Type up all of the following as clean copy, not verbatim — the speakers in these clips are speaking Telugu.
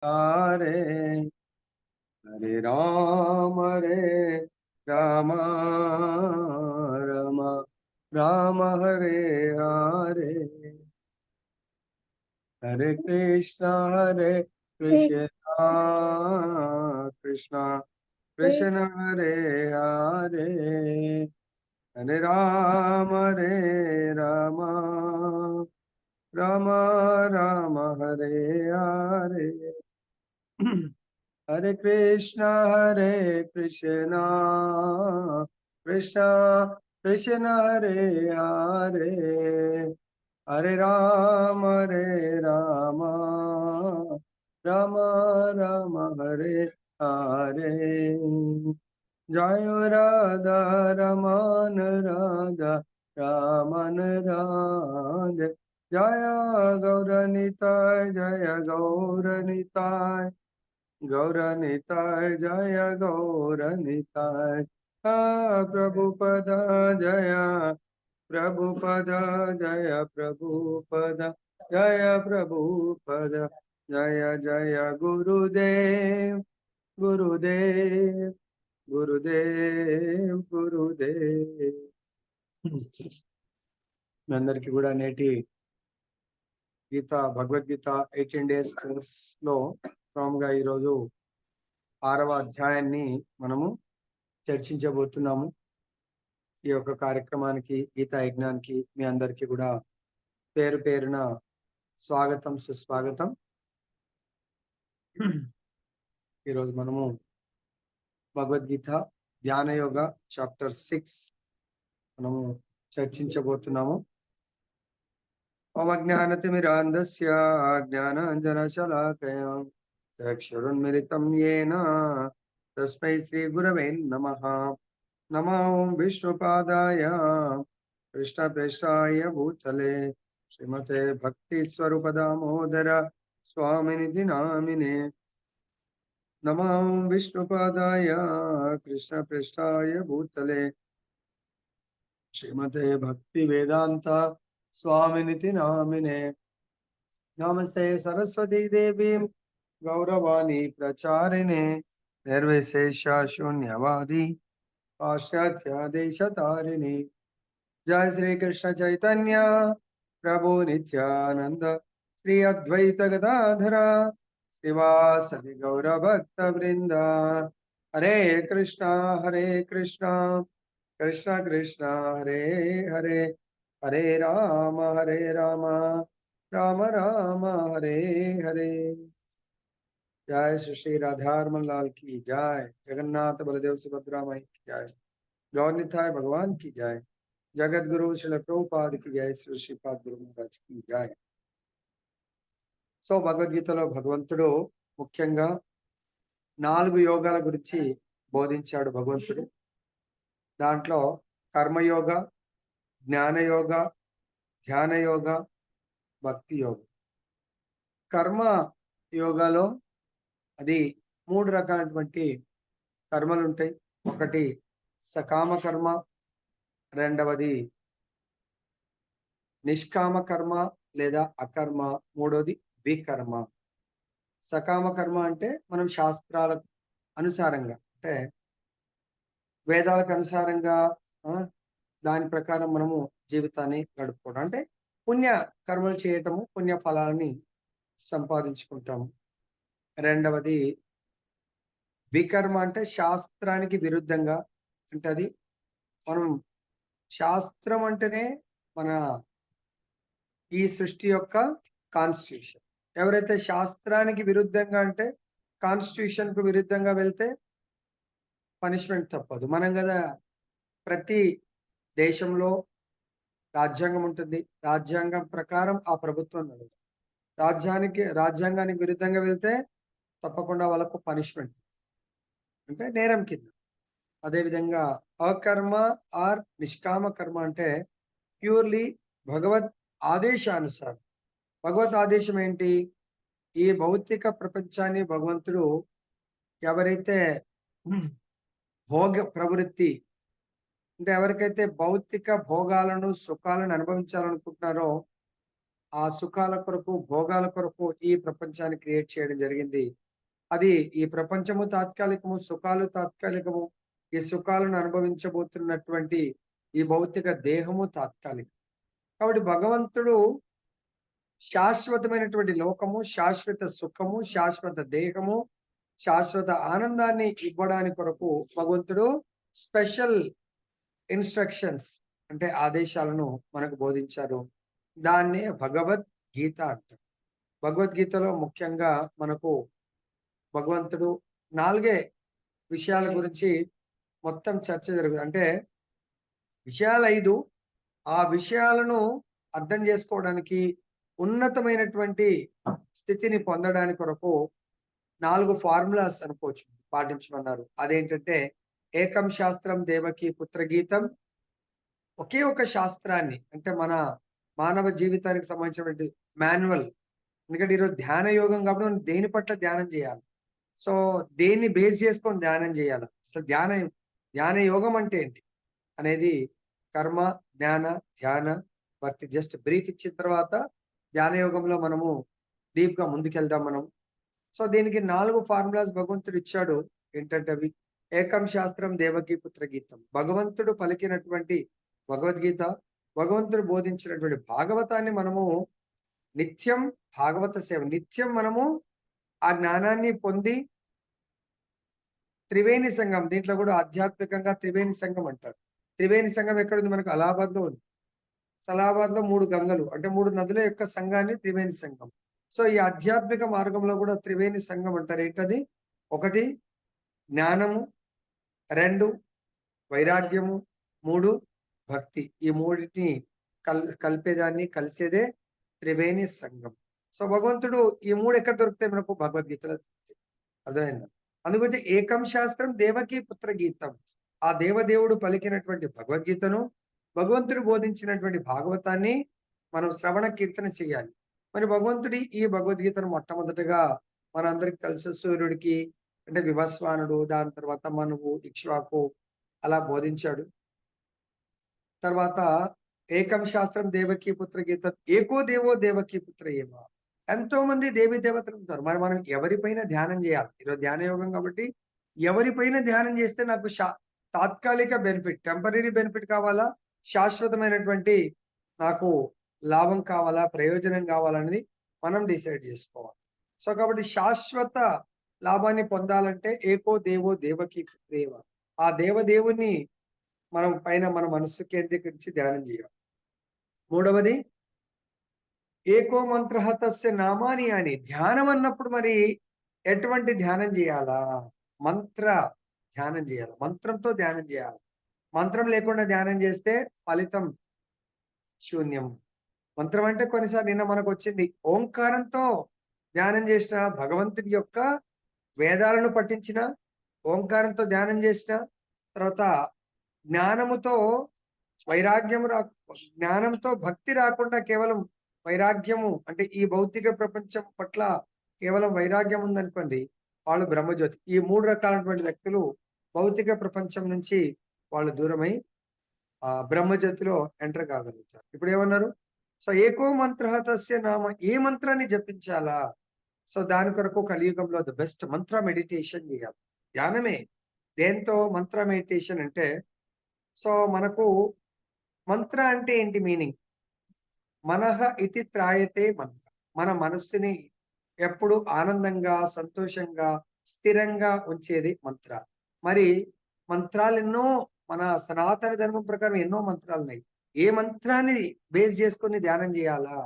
हरे हरे राम राम राम हरे हरे हरे कृष्ण कृष्ण कृष्ण हरे हरे हरे राम राम राम राम हरे हरे हरे कृष्ण कृष्ण कृष्ण हरे हरे हरे राम राम राम राम हरे हरे जय राधा रमन राधा रामन राधे जय गौरनिताय गौरनिताय जय गौरनिताय प्रभुपद जय प्रभुपद जय प्रभुपद जय प्रभुपद जय जय गुरुदेव गुरुदेव गुरुदेव गुरुदेव మీ అందరికీ కూడా నేటి భగవద్గీత 18 days కోర్స్ లో క్రమంగా ఈరోజు 6వ అధ్యాయాన్ని మనము చర్చించబోతున్నాము. ఈ యొక్క కార్యక్రమానికి గీతా యజ్ఞానికి మీ అందరికీ కూడా పేరు పేరున స్వాగతం సుస్వాగతం. ఈరోజు మనము భగవద్గీత ధ్యాన యోగ చాప్టర్ 6 మనము చర్చించబోతున్నాము. ఓం అజ్ఞానతిమిరాంధస్య జ్ఞానాంజనశలాకయ చక్షురున్మిలితం యేన తస్మై శ్రీ గురవే నమః. నమో విష్ణుపాదాయ కృష్ణప్రేష్ఠాయ భూతలే శ్రీమతే భక్తి స్వరూప దామోదర స్వామినిధి నామినే. నమో విష్ణుపాదాయ కృష్ణప్రేష్ఠాయ భూతలే శ్రీమతే భక్తి వేదాంత స్వామినితి నామినే. నమస్తే సరస్వతీ దేవి గౌరవాణి ప్రచారిణే నిర్విశేష శూన్యవాది పాశ్చాత్య దేశ తారిణి. జయ శ్రీకృష్ణ చైతన్య ప్రభు నిత్యానంద శ్రీ అద్వైత గదాధర శ్రీవాసవి గౌరభక్త వృంద. హరే కృష్ణ కృష్ణ కృష్ణ హరే హరే హరే రామ రామ రామ హరే హరే. जय श्री राधारमन लाल की जय, जगन्नाथ बलदेव सुभद्रा माई की जय, गौरनिताय भगवान की जय, जगत गुरु श्री प्रभुपाद की जय, श्री श्रीपाद गुरु महाराज की जय. సో భగవద్గీతలో భగవంతుడు ముఖ్యంగా 4 యోగాల గురించి బోధించాడు భగవంతుడు. దాంట్లో కర్మయోగ, జ్ఞానయోగ, ధ్యాన యోగ, భక్తి యోగ. కర్మ యోగాలో అది 3 రకాలైనటువంటి కర్మలు ఉంటాయి. ఒకటి సకామ కర్మ, రెండవది నిష్కామ కర్మ లేదా అకర్మ, మూడవది వికర్మ. సకామ కర్మ అంటే మనం శాస్త్రాలకు అనుసారంగా అంటే వేదాలకు అనుసారంగా దాని ప్రకారం మనము జీవితాన్ని గడుపుకోవడం, అంటే పుణ్య కర్మలు చేయటము, పుణ్య ఫలాలని సంపాదించుకుంటాము. రెండవది వికర్మ అంటే శాస్త్రానికి విరుద్ధంగా, అంటే అది మనం శాస్త్రం అంటేనే మన ఈ సృష్టి యొక్క కాన్స్టిట్యూషన్. ఎవరైతే శాస్త్రానికి విరుద్ధంగా అంటే కాన్స్టిట్యూషన్ కు విరుద్ధంగా వెళ్తే పనిష్మెంట్ తప్పదు. మనం కదా ప్రతి దేశంలో రాజ్యాంగం ఉంటుంది, రాజ్యాంగం ప్రకారం ఆ ప్రభుత్వం నడుస్తుంది. రాజ్యాంగానికి విరుద్ధంగా వెళ్తే తప్పకుండా వాళ్ళకు పనిష్మెంట్, అంటే నేరం కింద. అదేవిధంగా అకర్మ ఆర్ నిష్కామ కర్మ అంటే ప్యూర్లీ భగవద్ ఆదేశానుసారం. భగవద్ ఆదేశం ఏంటి? ఈ భౌతిక ప్రపంచాన్ని భగవంతుడు ఎవరైతే భోగ ప్రవృత్తి అంటే ఎవరికైతే భౌతిక భోగాలను సుఖాలను అనుభవించాలనుకుంటున్నారో ఆ సుఖాల కొరకు, భోగాల కొరకు ఈ ప్రపంచాన్ని క్రియేట్ చేయడం జరిగింది. అది ఈ ప్రపంచము తాత్కాలికము, సుఖాలు తాత్కాలికము. ఈ సుఖాలను అనుభవించబోతున్నటువంటి ఈ భౌతిక దేహము తాత్కాలికం. కాబట్టి భగవంతుడు శాశ్వతమైనటువంటి లోకము, శాశ్వత సుఖము, శాశ్వత దేహము, శాశ్వత ఆనందాన్ని ఇవ్వడానికి కొరకు భగవంతుడు స్పెషల్ ఇన్స్ట్రక్షన్స్ అంటే ఆదేశాలను మనకు బోధించారు. దాన్నే భగవద్గీత అంటారు. భగవద్గీతలో ముఖ్యంగా మనకు భగవంతుడు 4 విషయాల గురించి మొత్తం చర్చ జరుగుతుంది. అంటే విషయాలు 5. ఆ విషయాలను అర్థం చేసుకోవడానికి ఉన్నతమైనటువంటి స్థితిని పొందడానికి కొరకు 4 ఫార్ములాస్ అనుకోవచ్చు పాటించమన్నారు. అదేంటంటే ఏకం శాస్త్రం దేవకి పుత్రగీతం. ఒకే ఒక శాస్త్రాన్ని అంటే మన మానవ జీవితానికి సంబంధించినటువంటి మాన్యువల్. ఎందుకంటే ఈరోజు ధ్యాన యోగం కాబట్టి మనం దేని పట్ల ధ్యానం చేయాలి. సో దేన్ని బేస్ చేసుకొని ధ్యానం చేయాలి. అసలు ధ్యాన యోగం అంటే ఏంటి అనేది కర్మ, జ్ఞాన, ధ్యాన, భక్తి జస్ట్ బ్రీఫ్ ఇచ్చిన తర్వాత ధ్యాన యోగంలో మనము డీప్ గా ముందుకెళ్దాం మనం. సో దీనికి 4 ఫార్ములాస్ భగవంతుడు ఇచ్చాడు. ఏంటంటే అవి ఏకం శాస్త్రం దేవకీ పుత్ర గీతం. భగవంతుడు పలికినటువంటి భగవద్గీత, భగవంతుడు బోధించినటువంటి భాగవతాన్ని మనము నిత్యం భాగవత సేవ, నిత్యం మనము ఆ జ్ఞానాన్ని పొంది త్రివేణి సంఘం, దీంట్లో కూడా ఆధ్యాత్మికంగా త్రివేణి సంఘం అంటారు. త్రివేణి సంఘం ఎక్కడుంది? మనకు అలహాబాద్ లో ఉంది. అలహాబాద్ లో 3 గంగలు అంటే 3 నదుల యొక్క సంఘాన్ని త్రివేణి సంఘం. సో ఈ ఆధ్యాత్మిక మార్గంలో కూడా త్రివేణి సంఘం అంటారు. ఏంటది? 1 జ్ఞానము, 2 వైరాగ్యము, 3 భక్తి. ఈ 3టిని కలిపేదాన్ని కలిసేదే త్రివేణి సంఘం. సో భగవంతుడు ఈ 3 ఎక్కడ దొరుకుతాయి మనకు? భగవద్గీతలో దొరుకుతాయి. అర్థమైందా? అందుకొచ్చి ఏకం శాస్త్రం దేవకీ పుత్ర గీతం. ఆ దేవదేవుడు పలికినటువంటి భగవద్గీతను, భగవంతుడు బోధించినటువంటి భాగవతాన్ని మనం శ్రవణ కీర్తన చేయాలి. మరి భగవంతుడి ఈ భగవద్గీతను మొట్టమొదటిగా మనందరికి తెలుసు, సూర్యుడికి అంటే వివస్వానుడు, దాని తర్వాత మనువు, ఇక్ష్వాకు అలా బోధించాడు. తర్వాత ఏకం శాస్త్రం దేవకీ పుత్ర గీతం, ఏకో దేవో దేవకీ పుత్ర ఏవ. ఎంతో మంది దేవీ దేవతలు ఉంటారు. మరి మనం ఎవరిపైన ధ్యానం చేయాలి? ఈరోజు ధ్యాన యోగం కాబట్టి ఎవరిపైన ధ్యానం చేస్తే నాకు తాత్కాలిక బెనిఫిట్, టెంపరీ బెనిఫిట్ కావాలా, శాశ్వతమైనటువంటి నాకు లాభం కావాలా, ప్రయోజనం కావాలనేది మనం డిసైడ్ చేసుకోవాలి. సో కాబట్టి శాశ్వత లాభాన్ని పొందాలంటే ఏకో దేవో దేవకీ పుత్రేవ, ఆ దేవదేవుని మనం పైన మన మనస్సు కేంద్రీకరించి ధ్యానం చేయాలి. 3వది ఏకో మంత్ర తస్య నామాని అని. ధ్యానం అన్నప్పుడు మరి ఎటువంటి ధ్యానం చేయాలా? మంత్ర ధ్యానం చేయాలి, మంత్రంతో ధ్యానం చేయాలి. మంత్రం లేకుండా ధ్యానం చేస్తే ఫలితం శూన్యం. మంత్రం అంటే కొన్నిసార్లు నిన్న మనకు వచ్చింది, ఓంకారంతో ధ్యానం చేసిన, భగవంతుడి యొక్క వేదాలను పఠించిన, ఓంకారంతో ధ్యానం చేసిన తర్వాత జ్ఞానముతో వైరాగ్యము జ్ఞానంతో భక్తి రాకుండా కేవలం వైరాగ్యము అంటే ఈ భౌతిక ప్రపంచం పట్ల కేవలం వైరాగ్యం ఉందనుకోండి, వాళ్ళు బ్రహ్మజ్యోతి. ఈ 3 రకాలైనటువంటి వ్యక్తులు భౌతిక ప్రపంచం నుంచి వాళ్ళు దూరమై బ్రహ్మజ్యోతిలో ఎంటర్ కాగలుగుతారు. ఇప్పుడు ఏమన్నారు? సో ఏకో మంత్ర తస్య నామ, ఏ మంత్రాన్ని జపించాలా? సో దాని కొరకు కలియుగంలో ద బెస్ట్ మంత్ర మెడిటేషన్ చేయాలి. ధ్యానమే. దేంతో మంత్ర మెడిటేషన్ అంటే, సో మనకు మంత్ర అంటే ఏంటి మీనింగ్? మనః ఇతి త్రాయతే మంత్ర. మన మనస్సుని ఎప్పుడు ఆనందంగా, సంతోషంగా, స్థిరంగా ఉంచేది మంత్ర. మరి మంత్రాలు ఎన్నో, మన సనాతన ధర్మం ప్రకారం ఎన్నో మంత్రాలు ఉన్నాయి. ఏ మంత్రాన్ని బేస్ చేసుకొని ధ్యానం చేయాలా?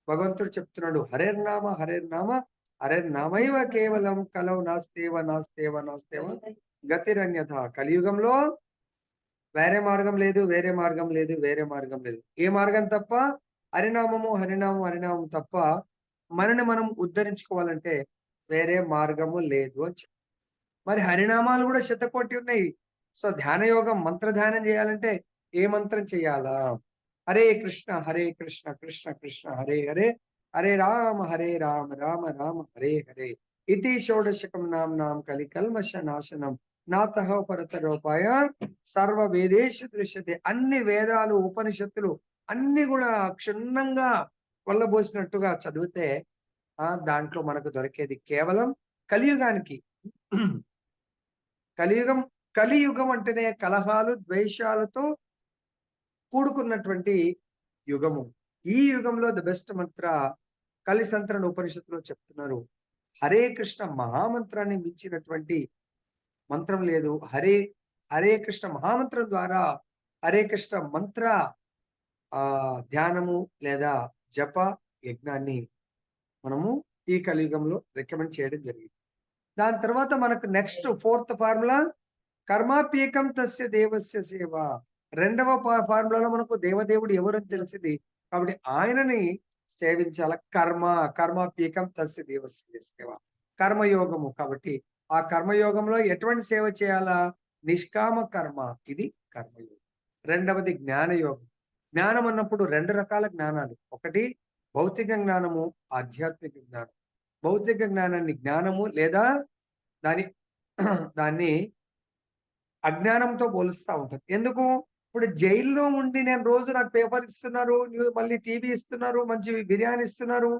భగవంతుడు చెప్తున్నాడు, హరేర్నామ హరేర్నామ హరేర్నామైవ కేవలం కలౌ నాస్తేవ నాస్తేవ నాస్తేవ గతిరన్యథ. కలియుగంలో వేరే మార్గం లేదు, వేరే మార్గం లేదు, వేరే మార్గం లేదు. ఏ మార్గం తప్ప? హరినామము హరినామం హరినామం తప్ప మనని మనం ఉద్ధరించుకోవాలంటే వేరే మార్గము లేదు అని చెప్పి. మరి హరినామాలు కూడా శతకోటి ఉన్నాయి. సో ధ్యాన యోగం, మంత్ర ధ్యానం చేయాలంటే ఏ మంత్రం చేయాలా? హరే కృష్ణ కృష్ణ కృష్ణ హరే హరే, హరే రామ రామ రామ హరే హరే. ఇతి షోడశకం నాం కలికల్మష నాశనం నాతః పరతరోపాయ సర్వ వేదేషు దృశ్యతే. అన్ని వేదాలు, ఉపనిషత్తులు అన్ని కూడా క్షుణ్ణంగా కొల్లబోసినట్టుగా చదివితే దాంట్లో మనకు దొరికేది కేవలం కలియుగానికి. కలియుగం కలియుగం అంటేనే కలహాలు, ద్వేషాలతో కూడుకున్నటువంటి యుగము. ఈ యుగంలో ది బెస్ట్ మంత్ర కలిసంత్రణ ఉపనిషత్తులో చెప్తున్నారు. హరే కృష్ణ మహామంత్రాన్ని మించినటువంటి మంత్రం లేదు. హరే హరే కృష్ణ మహామంత్రం ద్వారా హరే కృష్ణ మంత్ర ధ్యానము లేదా జప యజ్ఞాన్ని మనము ఈ కలియుగంలో రికమెండ్ చేయడం జరిగింది. దాని తర్వాత మనకు నెక్స్ట్ 4th ఫార్ములా కర్మాప్యేకం తస్య దేవస్య సేవ. రెండవ ఫార్ములాలో మనకు దేవదేవుడు ఎవరని తెలిసింది కాబట్టి ఆయనని సేవించాల. కర్మాప్యేకం తస్య దేవస్య సేవ, కర్మయోగము. కాబట్టి ఆ కర్మయోగంలో ఎటువంటి సేవ చేయాలా? నిష్కామ కర్మ, ఇది కర్మయోగం. రెండవది జ్ఞానయోగం. జ్ఞానం అన్నప్పుడు 2 రకాల జ్ఞానాలు. ఒకటి భౌతిక జ్ఞానము, ఆధ్యాత్మిక జ్ఞానం. భౌతిక జ్ఞానాన్ని జ్ఞానము లేదా దాన్ని అజ్ఞానంతో పోలుస్తూ ఉంటారు. ఎందుకు? ఇప్పుడు జైల్లో ఉండి నేను రోజు నాకు పేపర్ ఇస్తున్నారు, మళ్ళీ టీవీ ఇస్తున్నారు, మంచి బిర్యానీ ఇస్తున్నారు,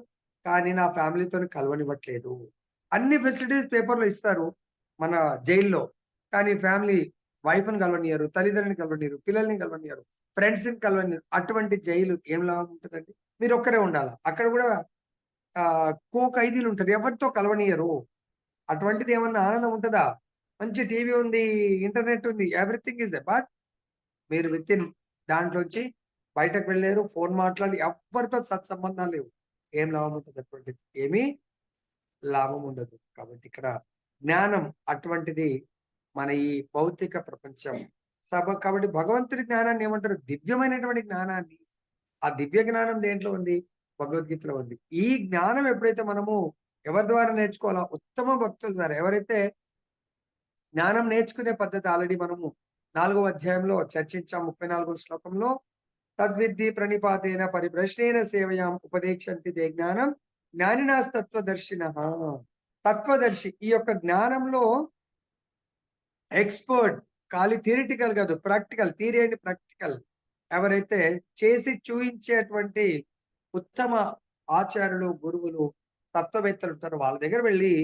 కానీ నా ఫ్యామిలీతో కలవనివ్వట్లేదు. అన్ని ఫెసిలిటీస్ పేపర్లో ఇస్తారు మన జైల్లో, కానీ ఫ్యామిలీ వైఫ్ని కలవనియరు, తల్లిదండ్రుని కలవనియరు, పిల్లల్ని కలవనియరు, ఫ్రెండ్స్ని కలవనియరు. అటువంటి జైలు ఏం లాభం ఉంటుందండి? మీరు ఒక్కరే ఉండాలా. అక్కడ కూడా ఖైదీలు ఉంటారు, ఎవరితో కలవనియరు. అటువంటిది ఏమన్నా ఆనందం ఉంటుందా? మంచి టీవీ ఉంది, ఇంటర్నెట్ ఉంది, ఎవ్రీథింగ్ ఇస్ దే. బట్ మీరు విత్ ఇన్ దాంట్లోంచి బయటకు వెళ్ళారు, ఫోన్ మాట్లాడి ఎవరితో సత్సంబంధాలు లేవు. ఏం లాభం ఉంటుంది? అటువంటిది ఏమీ లాభం ఉండదు. కాబట్టి ఇక్కడ జ్ఞానం అటువంటిది మన ఈ భౌతిక ప్రపంచం కాబట్టి భగవంతుడి జ్ఞానాన్ని ఏమంటారు? దివ్యమైనటువంటి జ్ఞానాన్ని. ఆ దివ్య జ్ఞానం దేంట్లో ఉంది? భగవద్గీతలో ఉంది. ఈ జ్ఞానం ఎప్పుడైతే మనము ఎవరి ద్వారా నేర్చుకోవాలా? ఉత్తమ భక్తుల ద్వారా. ఎవరైతే జ్ఞానం నేర్చుకునే పద్ధతి ఆల్రెడీ మనము 4వ అధ్యాయంలో చర్చించాం. 34వ శ్లోకంలో తద్విద్ధి ప్రణిపాతేన పరిభ్రష్ణేన సేవయాం ఉపదేక్షంతి తే జ్ఞానం జ్ఞానినాస్తత్వదర్శినః. తత్వదర్శి ఈ యొక్క జ్ఞానంలో ఎక్స్పర్ట్. ఖాళీ థియరిటికల్ కాదు, ప్రాక్టికల్. థియరీ అండ్ ప్రాక్టికల్ ఎవరైతే చేసి చూయించేటువంటి ఉత్తమ ఆచార్యులు, గురువులు, తత్వవేత్తలు ఉంటారో వాళ్ళ దగ్గర వెళ్ళి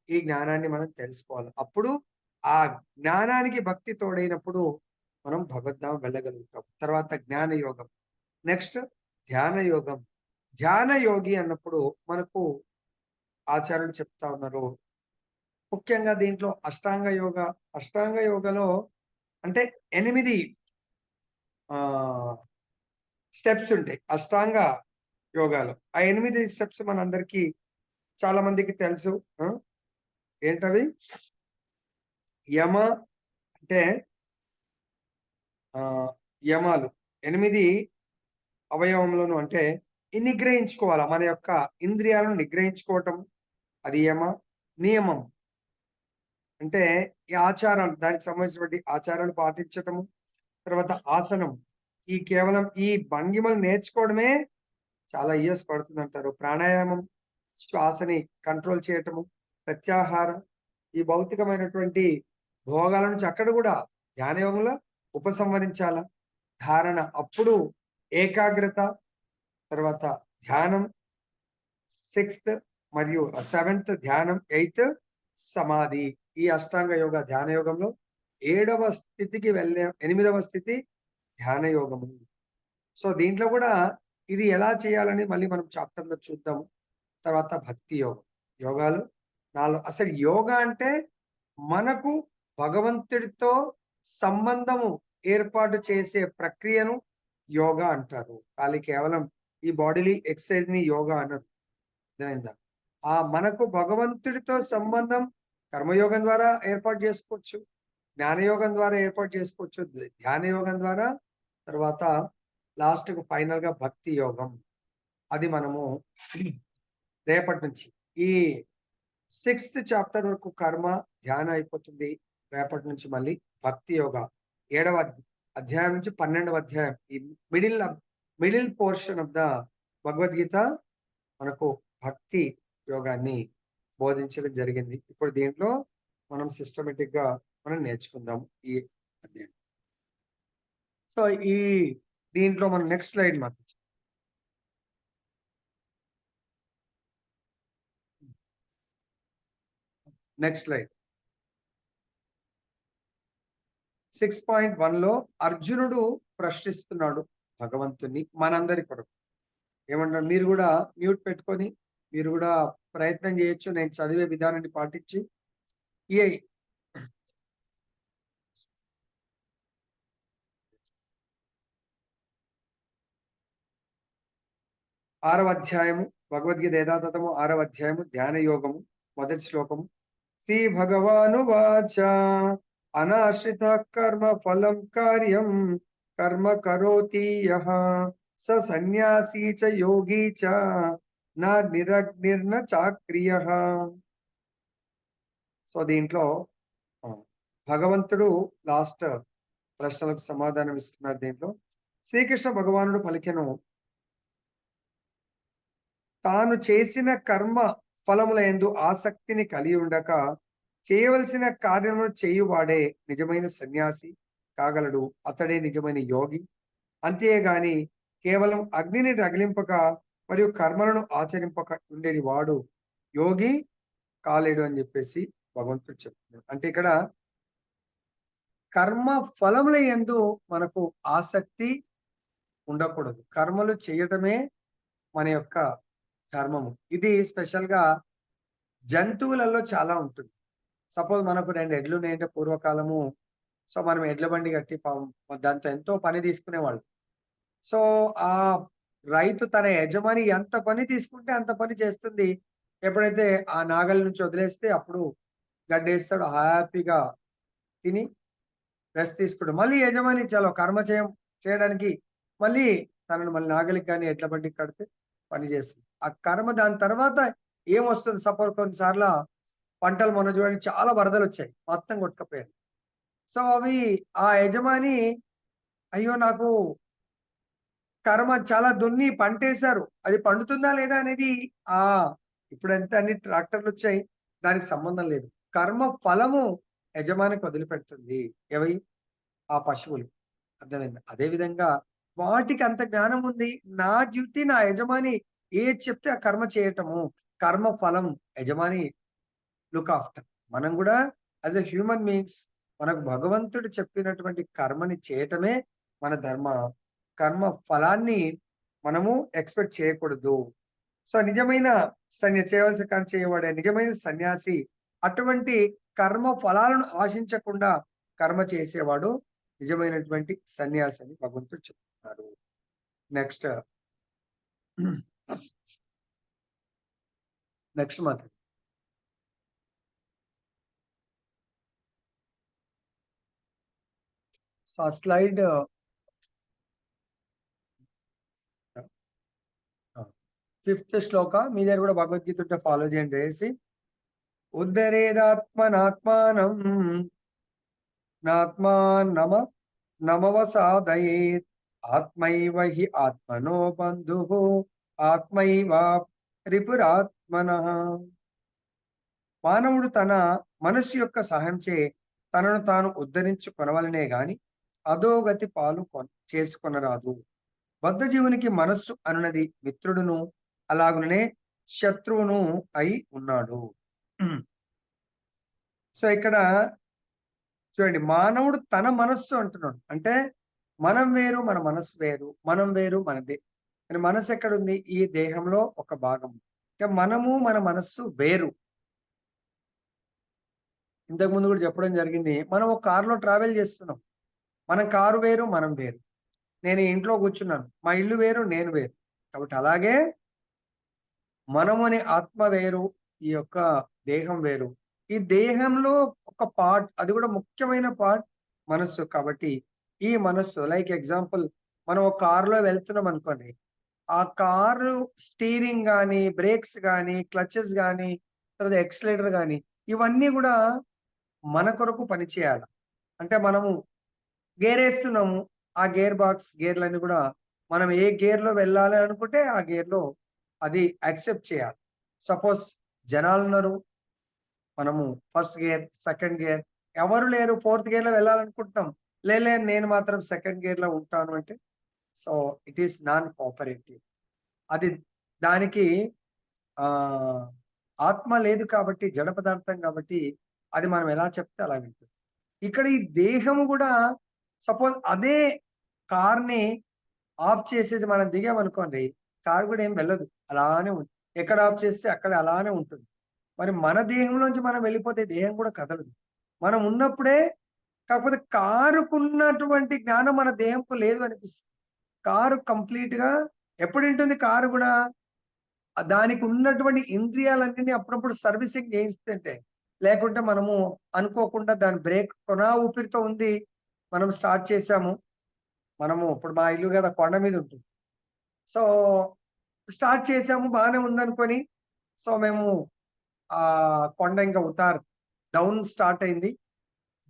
ఈ జ్ఞానాన్ని మనం తెలుసుకోవాలి. అప్పుడు ఆ జ్ఞానానికి భక్తి తోడైనప్పుడు మనం భగవద్ధామం వెళ్ళగలుగుతాం. తర్వాత జ్ఞాన యోగం. నెక్స్ట్ ధ్యాన యోగం. ధ్యాన యోగి అన్నప్పుడు మనకు ఆచార్యులు చెప్తా ఉన్నారు, ముఖ్యంగా దీంట్లో అష్టాంగ యోగ. అష్టాంగ యోగలో అంటే 8 స్టెప్స్ ఉంటాయి అష్టాంగ యోగాలో. ఆ 8 స్టెప్స్ మనందరికీ చాలా మందికి తెలుసు. ఏంటవి? యమ అంటే యమాలు 8 అవయవంలోను అంటే నిగ్రహించుకోవాలా, మన యొక్క ఇంద్రియాలను నిగ్రహించుకోవటం, అది యమ. నియమం అంటే ఈ ఆచారాలు, దానికి సంబంధించినటువంటి ఆచారాలు పాటించటము. తర్వాత ఆసనం. ఈ కేవలం ఈ భంగిమలు నేర్చుకోవడమే చాలా ఇయర్స్ పడుతుంది అంటారు. ప్రాణాయామం, శ్వాసని కంట్రోల్ చేయటము, ప్రత్యాహారం, ఈ భౌతికమైనటువంటి భోగాల నుంచి అక్కడ కూడా ధ్యానయోగంలో ఉపసంహరించాల. ధారణ, అప్పుడు ఏకాగ్రత. తర్వాత ధ్యానం 6th మరియు 7th ధ్యానం, 8th సమాధి. ఈ అష్టాంగ యోగ ధ్యాన యోగంలో 7వ స్థితికి వెళ్ళే 8వ స్థితి ధ్యాన యోగము. సో దీంట్లో కూడా ఇది ఎలా చేయాలని మళ్ళీ మనం చాప్టర్లో చూద్దాము. తర్వాత భక్తి యోగం. యోగాలు 4. అసలు యోగా అంటే మనకు భగవంతుడితో సంబంధము ఏర్పాటు చేసే ప్రక్రియను యోగా అంటారు. వాళ్ళు కేవలం ఈ బాడీలీ ఎక్సర్సైజ్ ని యోగా అనరు. అర్థమైందా? మనకు భగవంతుడితో సంబంధం కర్మయోగం ద్వారా ఏర్పాటు చేసుకోవచ్చు, జ్ఞానయోగం ద్వారా ఏర్పాటు చేసుకోవచ్చు, ధ్యాన యోగం ద్వారా. తర్వాత లాస్ట్ ఫైనల్ గా భక్తి యోగం. అది మనము రేపటి నుంచి ఈ 6th చాప్టర్ వరకు కర్మ ధ్యాన అయిపోతుంది. రేపటి నుంచి మళ్ళీ భక్తి యోగ 7వ అధ్యాయం నుంచి 12వ అధ్యాయం, ఈ middle portion of the Bhagavad Gita మనకు భక్తి యోగాన్ని బోధించడం జరిగింది. ఇప్పుడు దీంట్లో మనం సిస్టమేటిక్ గా మనం నేర్చుకుందాం ఈ అధ్యాయం. సో ఈ దీంట్లో మనం నెక్స్ట్ స్లైడ్ మాత్రం నెక్స్ట్ స్లైడ్. 6.1 లో అర్జునుడు ప్రశ్నిస్తున్నాడు భగవంతుని మనందరి కొరకు. ఏమంటారు? మీరు కూడా మ్యూట్ పెట్టుకొని మీరు కూడా ప్రయత్నం చేయొచ్చు, నేను చదివే విధానాన్ని పాటించి. ఈ 6వ అధ్యాయము భగవద్గీత యథాతథము 6వ అధ్యాయము ధ్యాన యోగము మొదటి శ్లోకము. శ్రీ భగవాను వాచ అనాశ్రిత కర్మ ఫలం కార్యం కర్మ కరోతి యః స సన్యాసీ చ యోగి చ నా నిరగ్నిర్న చాక్రియః. సో దీంట్లో భగవంతుడు లాస్ట్ ప్రశ్నలకు సమాధానం ఇస్తున్నారు. దీంట్లో శ్రీకృష్ణ భగవానుడు పలికెను, తాను చేసిన కర్మ ఫలముల యందు ఆసక్తిని కలిగి ఉండక చేయవలసిన కార్యమును చేయువాడే నిజమైన సన్యాసి కాగలడు, అతడే నిజమైన యోగి. అంతేగాని కేవలం అగ్నిని రగిలింపక మరియు కర్మలను ఆచరింపక ఉండేది వాడు యోగి కాలేడు అని చెప్పేసి భగవంతుడు చెప్తున్నాడు. అంటే ఇక్కడ కర్మ ఫలముల యందు మనకు ఆసక్తి ఉండకూడదు. కర్మలు చేయటమే మన యొక్క ధర్మము. ఇది స్పెషల్ గా జంతువులలో చాలా ఉంటుంది. సపోజ్ మనకు 2 ఎడ్లు ఉన్నాయంటే పూర్వకాలము, సో మనం ఎడ్ల బండి కట్టి దాంతో ఎంతో పని తీసుకునేవాళ్ళు. సో ఆ రైతు తన యజమాని ఎంత పని తీసుకుంటే అంత పని చేస్తుంది. ఎప్పుడైతే ఆ నాగలి నుంచి వదిలేస్తే అప్పుడు గడ్డేస్తాడు, హ్యాపీగా తిని రెస్ట్ తీసుకుంటాడు. మళ్ళీ యజమాని చలో కర్మ చేయడానికి మళ్ళీ తనను మళ్ళీ నాగలికి కానీ ఎడ్ల బండికి కడితే పని చేస్తుంది. ఆ కర్మ దాని తర్వాత ఏమొస్తుంది? సపోజ్ కొన్నిసార్లు పంటలు మొన్న చూడండి చాలా వరదలు వచ్చాయి, మొత్తం కొట్టుకపోయారు. సో అవి ఆ యజమాని అయ్యో నాకు కర్మ చాలా దున్ని పంటేశారు, అది పండుతుందా లేదా అనేది ఆ ఇప్పుడంతా అన్ని ట్రాక్టర్లు వచ్చాయి, దానికి సంబంధం లేదు. కర్మ ఫలము యజమానికి వదిలిపెడుతుంది. ఏవై ఆ పశువులు. అర్థమైంది? అదే విధంగా వాటికి అంత జ్ఞానం ఉంది. నా డ్యూటీ నా యజమాని ఏది చెప్తే ఆ కర్మ చేయటము. కర్మ ఫలం యజమాని లుక్ ఆఫ్టర్. మనం కూడా యాజ్ ఎ హ్యూమన్ బీయింగ్స్ మనకు భగవంతుడు చెప్పినటువంటి కర్మని చేయటమే మన ధర్మ. కర్మ ఫలాన్ని మనము ఎక్స్పెక్ట్ చేయకూడదు. సో నిజమైన చేయవలసిన కర్మ చేయవాడే నిజమైన సన్యాసి. అటువంటి కర్మ ఫలాలను ఆశించకుండా కర్మ చేసేవాడు నిజమైనటువంటి సన్యాసి అని భగవంతుడు చెప్తున్నారు. నెక్స్ట్ మాట. సో ఆ స్లైడ్ 5th శ్లోక మీ దగ్గర కూడా భగవద్గీత ఉంటే ఫాలో చేయండి. వేసి ఉద్ధరేదాత్మనాత్మానం నాత్మానమ నమవసాదయేత్ ఆత్మైవ హి ఆత్మనో బంధుః ఆత్మైవ రిపురాత్మనః. మానవుడు తన మనస్సు యొక్క సహాయంచే తనను తాను ఉద్ధరించుకొనవలనే గాని అధోగతి పాలు చేసుకొనరాదు. బద్ధజీవునికి మనస్సు అనునది మిత్రుడును అలాగునే శత్రువును అయి ఉన్నాడు. సో ఇక్కడ చూడండి, మానవుడు తన మనస్సు అంటున్నాడు. అంటే మనం వేరు, మన మనస్సు వేరు, మనం వేరు మనదే. కానీ మనస్సు ఎక్కడుంది? ఈ దేహంలో ఒక భాగం. అంటే మనము మన మనస్సు వేరు. ఇంతకు ముందు కూడా చెప్పడం జరిగింది. మనం ఒక కారులో ట్రావెల్ చేస్తున్నాం. మనం కారు వేరు, మనం వేరు. నేను ఇంట్లో కూర్చున్నాను, మా ఇల్లు వేరు, నేను వేరు. కాబట్టి అలాగే మనము అనే ఆత్మ వేరు, ఈ యొక్క దేహం వేరు. ఈ దేహంలో ఒక పార్ట్, అది కూడా ముఖ్యమైన పార్ట్ మనస్సు. కాబట్టి ఈ మనస్సు లైక్ ఎగ్జాంపుల్ మనం ఒక కారులో వెళ్తున్నాం అనుకోండి, ఆ కారు స్టీరింగ్ కానీ, బ్రేక్స్ కానీ, క్లచెస్ కానీ, తర్వాత ఎక్సలేటర్ కానీ ఇవన్నీ కూడా మన కొరకు పనిచేయాలి. అంటే మనము గేర్ వేస్తున్నాము, ఆ గేర్ బాక్స్ గేర్లన్నీ కూడా మనం ఏ గేర్లో వెళ్ళాలి అనుకుంటే ఆ గేర్లో అది యాక్సెప్ట్ చేయాలి. సపోజ్ జనాలు ఉన్నారు, మనము ఫస్ట్ గేర్, సెకండ్ గేర్, ఎవరు లేరు 4th గేర్లో వెళ్ళాలనుకుంటున్నాం, లేలే నేను మాత్రం సెకండ్ గేర్లో ఉంటాను అంటే so it is non cooperative. అది దానికి ఆత్మ లేదు కాబట్టి, జడ పదార్థం కాబట్టి అది మనం ఎలా చెప్తే అలా వింటుంది. ఇక్కడ ఈ దేహము కూడా సపోజ్ అదే కార్‌ని ఆఫ్ చేసేసి మనం దిగామనుకోండి, కారు కూడా ఏం వెళ్ళదు. అలానే ఉంటుంది. ఎక్కడ ఆఫ్ చేస్తే అక్కడ అలానే ఉంటుంది. మరి మన దేహంలోంచి మనం వెళ్ళిపోతే దేహం కూడా కదలదు. మనం ఉన్నప్పుడే కాకపోతే కారుకున్నటువంటి జ్ఞానం మన దేహంకు లేదు అనిపిస్తుంది. కారు కంప్లీట్‌గా ఎప్పుడింటుంది కారు గూడా దానికి ఉన్నటువంటి ఇంద్రియాలన్నిటిని అప్పుడప్పుడు సర్వీసింగ్ చేయిస్తుంటే, లేకుంటే మనము అనుకోకుండా దాని బ్రేక్ కొనా ఊపిరితో ఉంది. మనం స్టార్ట్ చేసాము. మనము ఇప్పుడు మా ఇల్లు గదా కొండ మీద ఉంటుంది. సో, స్టార్ట్ చేసాము బానే ఉందనుకోని, సో, మేము కొండ ఇంక డౌన్ స్టార్ట్ అయింది.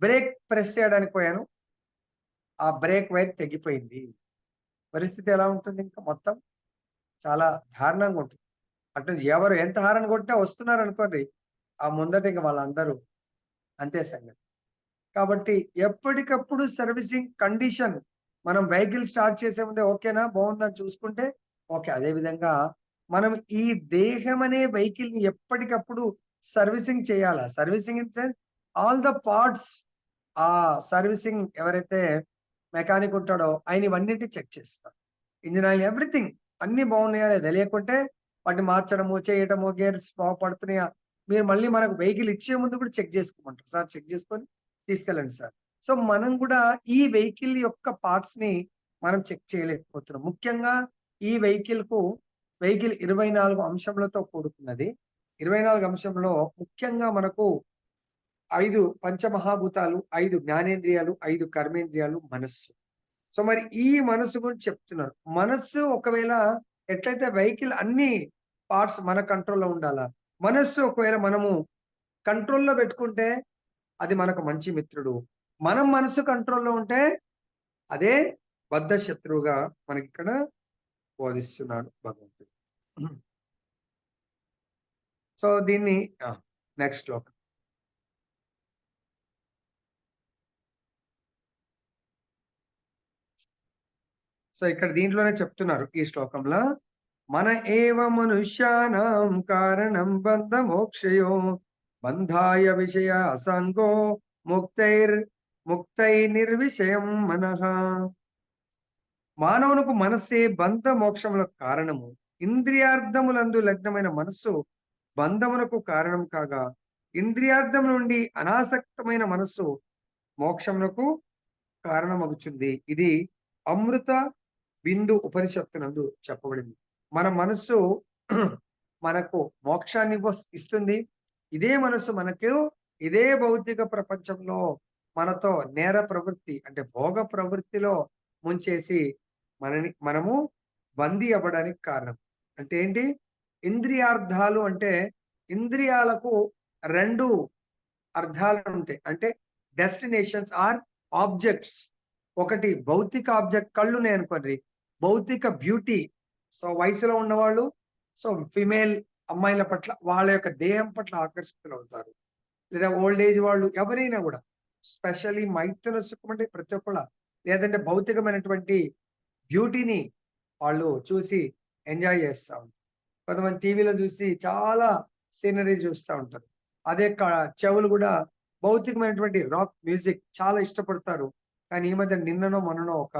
బ్రేక్ ప్రెస్ చేయడానికి పోయాను. ఆ బ్రేక్ వైర్ తెగిపోయింది. పరిస్థితి ఎలా ఉంటుంది ఇంకా మొత్తం? చాలా దారుణంగా ఉంటుంది. అటు నుంచి ఎవరు ఎంత హారన్ కొట్టినా వస్తున్నారనుకోండి, ఆ ముందట ఇంక వాళ్ళందరూ అంతే సంగతి. కాబట్టి ఎప్పటికప్పుడు సర్వీసింగ్ కండిషన్ మనం వెహికల్ స్టార్ట్ చేసే ముందే ఓకేనా? బావుందని చూసుకుంటే ఓకే. అదే విధంగా మనం ఈ దేహం అనే వెహికల్‌ని ఎప్పటికప్పుడు సర్వీసింగ్ చేయాలా? Servicing in sense all the parts servicing ఎవరైతే మెకానిక్ ఉంటాడో ఆయన ఇవన్నిటిని చెక్ చేస్తారు. ఇంజిన్ ఆయిల్ ఎవ్రీథింగ్ అన్నీ బాగున్నాయా లేదా తెలియకుంటే వాటిని మార్చడము, చేయటము, గేర్స్ పడుతున్నాయా? మీరు మళ్ళీ మనకు వెహికల్ ఇచ్చే ముందు కూడా చెక్ చేసుకోమంటారు. సార్ చెక్ చేసుకొని తీసుకెళ్ళండి సార్. సో, మనం కూడా ఈ వెహికల్ యొక్క పార్ట్స్‌ని మనం చెక్ చేయలేకపోతున్నాం. ముఖ్యంగా ఈ వెహికల్ 24 అంశములతో కూడుకున్నది. 24 అంశంలో ముఖ్యంగా మనకు 5 పంచమహాభూతాలు, 5 జ్ఞానేంద్రియాలు, 5 కర్మేంద్రియాలు, మనస్సు. సో, మరి ఈ మనస్సు గురించి చెప్తున్నారు. మనస్సు ఒకవేళ ఎట్లయితే వెహికల్ అన్ని పార్ట్స్ మన కంట్రోల్‌లో ఉండాలా? మనస్సు ఒకవేళ మనము కంట్రోల్‌లో పెట్టుకుంటే అది మనకు మంచి మిత్రుడు. మనం మనసు కంట్రోల్‌లో ఉంటే అదే బద్ధ శత్రువుగా మనకిక్కడ బోధిస్తున్నాడు భగవంతుడు. సో, దీన్ని ఆ! నెక్స్ట్ శ్లోకం. సో, ఇక్కడ దీంట్లోనే చెప్తున్నారు ఈ శ్లోకంలో. మన ఏవ మనుష్యానాం కారణం బంధ మోక్షయో బంధాయ విషయ అసంగో ముక్తై నిర్విషయం మనః. మానవునకు మనస్సే బంధ మోక్షములకు కారణము. ఇంద్రియార్థములందు లగ్నమైన మనస్సు బంధమునకు కారణం కాగా, ఇంద్రియార్థం నుండి అనాసక్తమైన మనస్సు మోక్షమునకు కారణమగుచుంది. ఇది అమృత బిందు ఉపనిషత్తునందు చెప్పబడింది. మన మనస్సు మనకు మోక్షాన్ని ఇస్తుంది. ఇదే మనస్సు మనకు ఇదే భౌతిక ప్రపంచంలో మనతో నేర ప్రవృత్తి అంటే భోగ ప్రవృత్తిలో ముంచేసి మనము బందీ అవ్వడానికి కారణం. అంటే ఏంటి? ఇంద్రియార్థాలు అంటే ఇంద్రియాలకు 2 అర్థాలుంటాయి. అంటే డెస్టినేషన్స్ ఆర్ ఆబ్జెక్ట్స్. ఒకటి భౌతిక ఆబ్జెక్ట్ కళ్ళున్నాయనుకోండి. భౌతిక బ్యూటీ. సో, వయసులో ఉన్నవాళ్ళు ఫిమేల్ అమ్మాయిల పట్ల వాళ్ళ యొక్క దేహం పట్ల ఆకర్షితులవుతారు. లేదా ఓల్డ్ ఏజ్ వాళ్ళు ఎవరైనా గూడా. స్పెషల్లీ మైథున సుఖం అంటే ప్రతి ఒక్కళ్ళ లేదంటే భౌతికమైనటువంటి బ్యూటీని వాళ్ళు చూసి ఎంజాయ్ చేస్తా ఉంటారు. కొంతమంది టీవీలో చూసి చాలా సీనరీ చూస్తా ఉంటారు. అదే చెవులు గూడా భౌతికమైనటువంటి రాక్ మ్యూజిక్ చాలా ఇష్టపడతారు. కానీ ఈ మధ్య నిన్ననో, మొన్ననో ఒక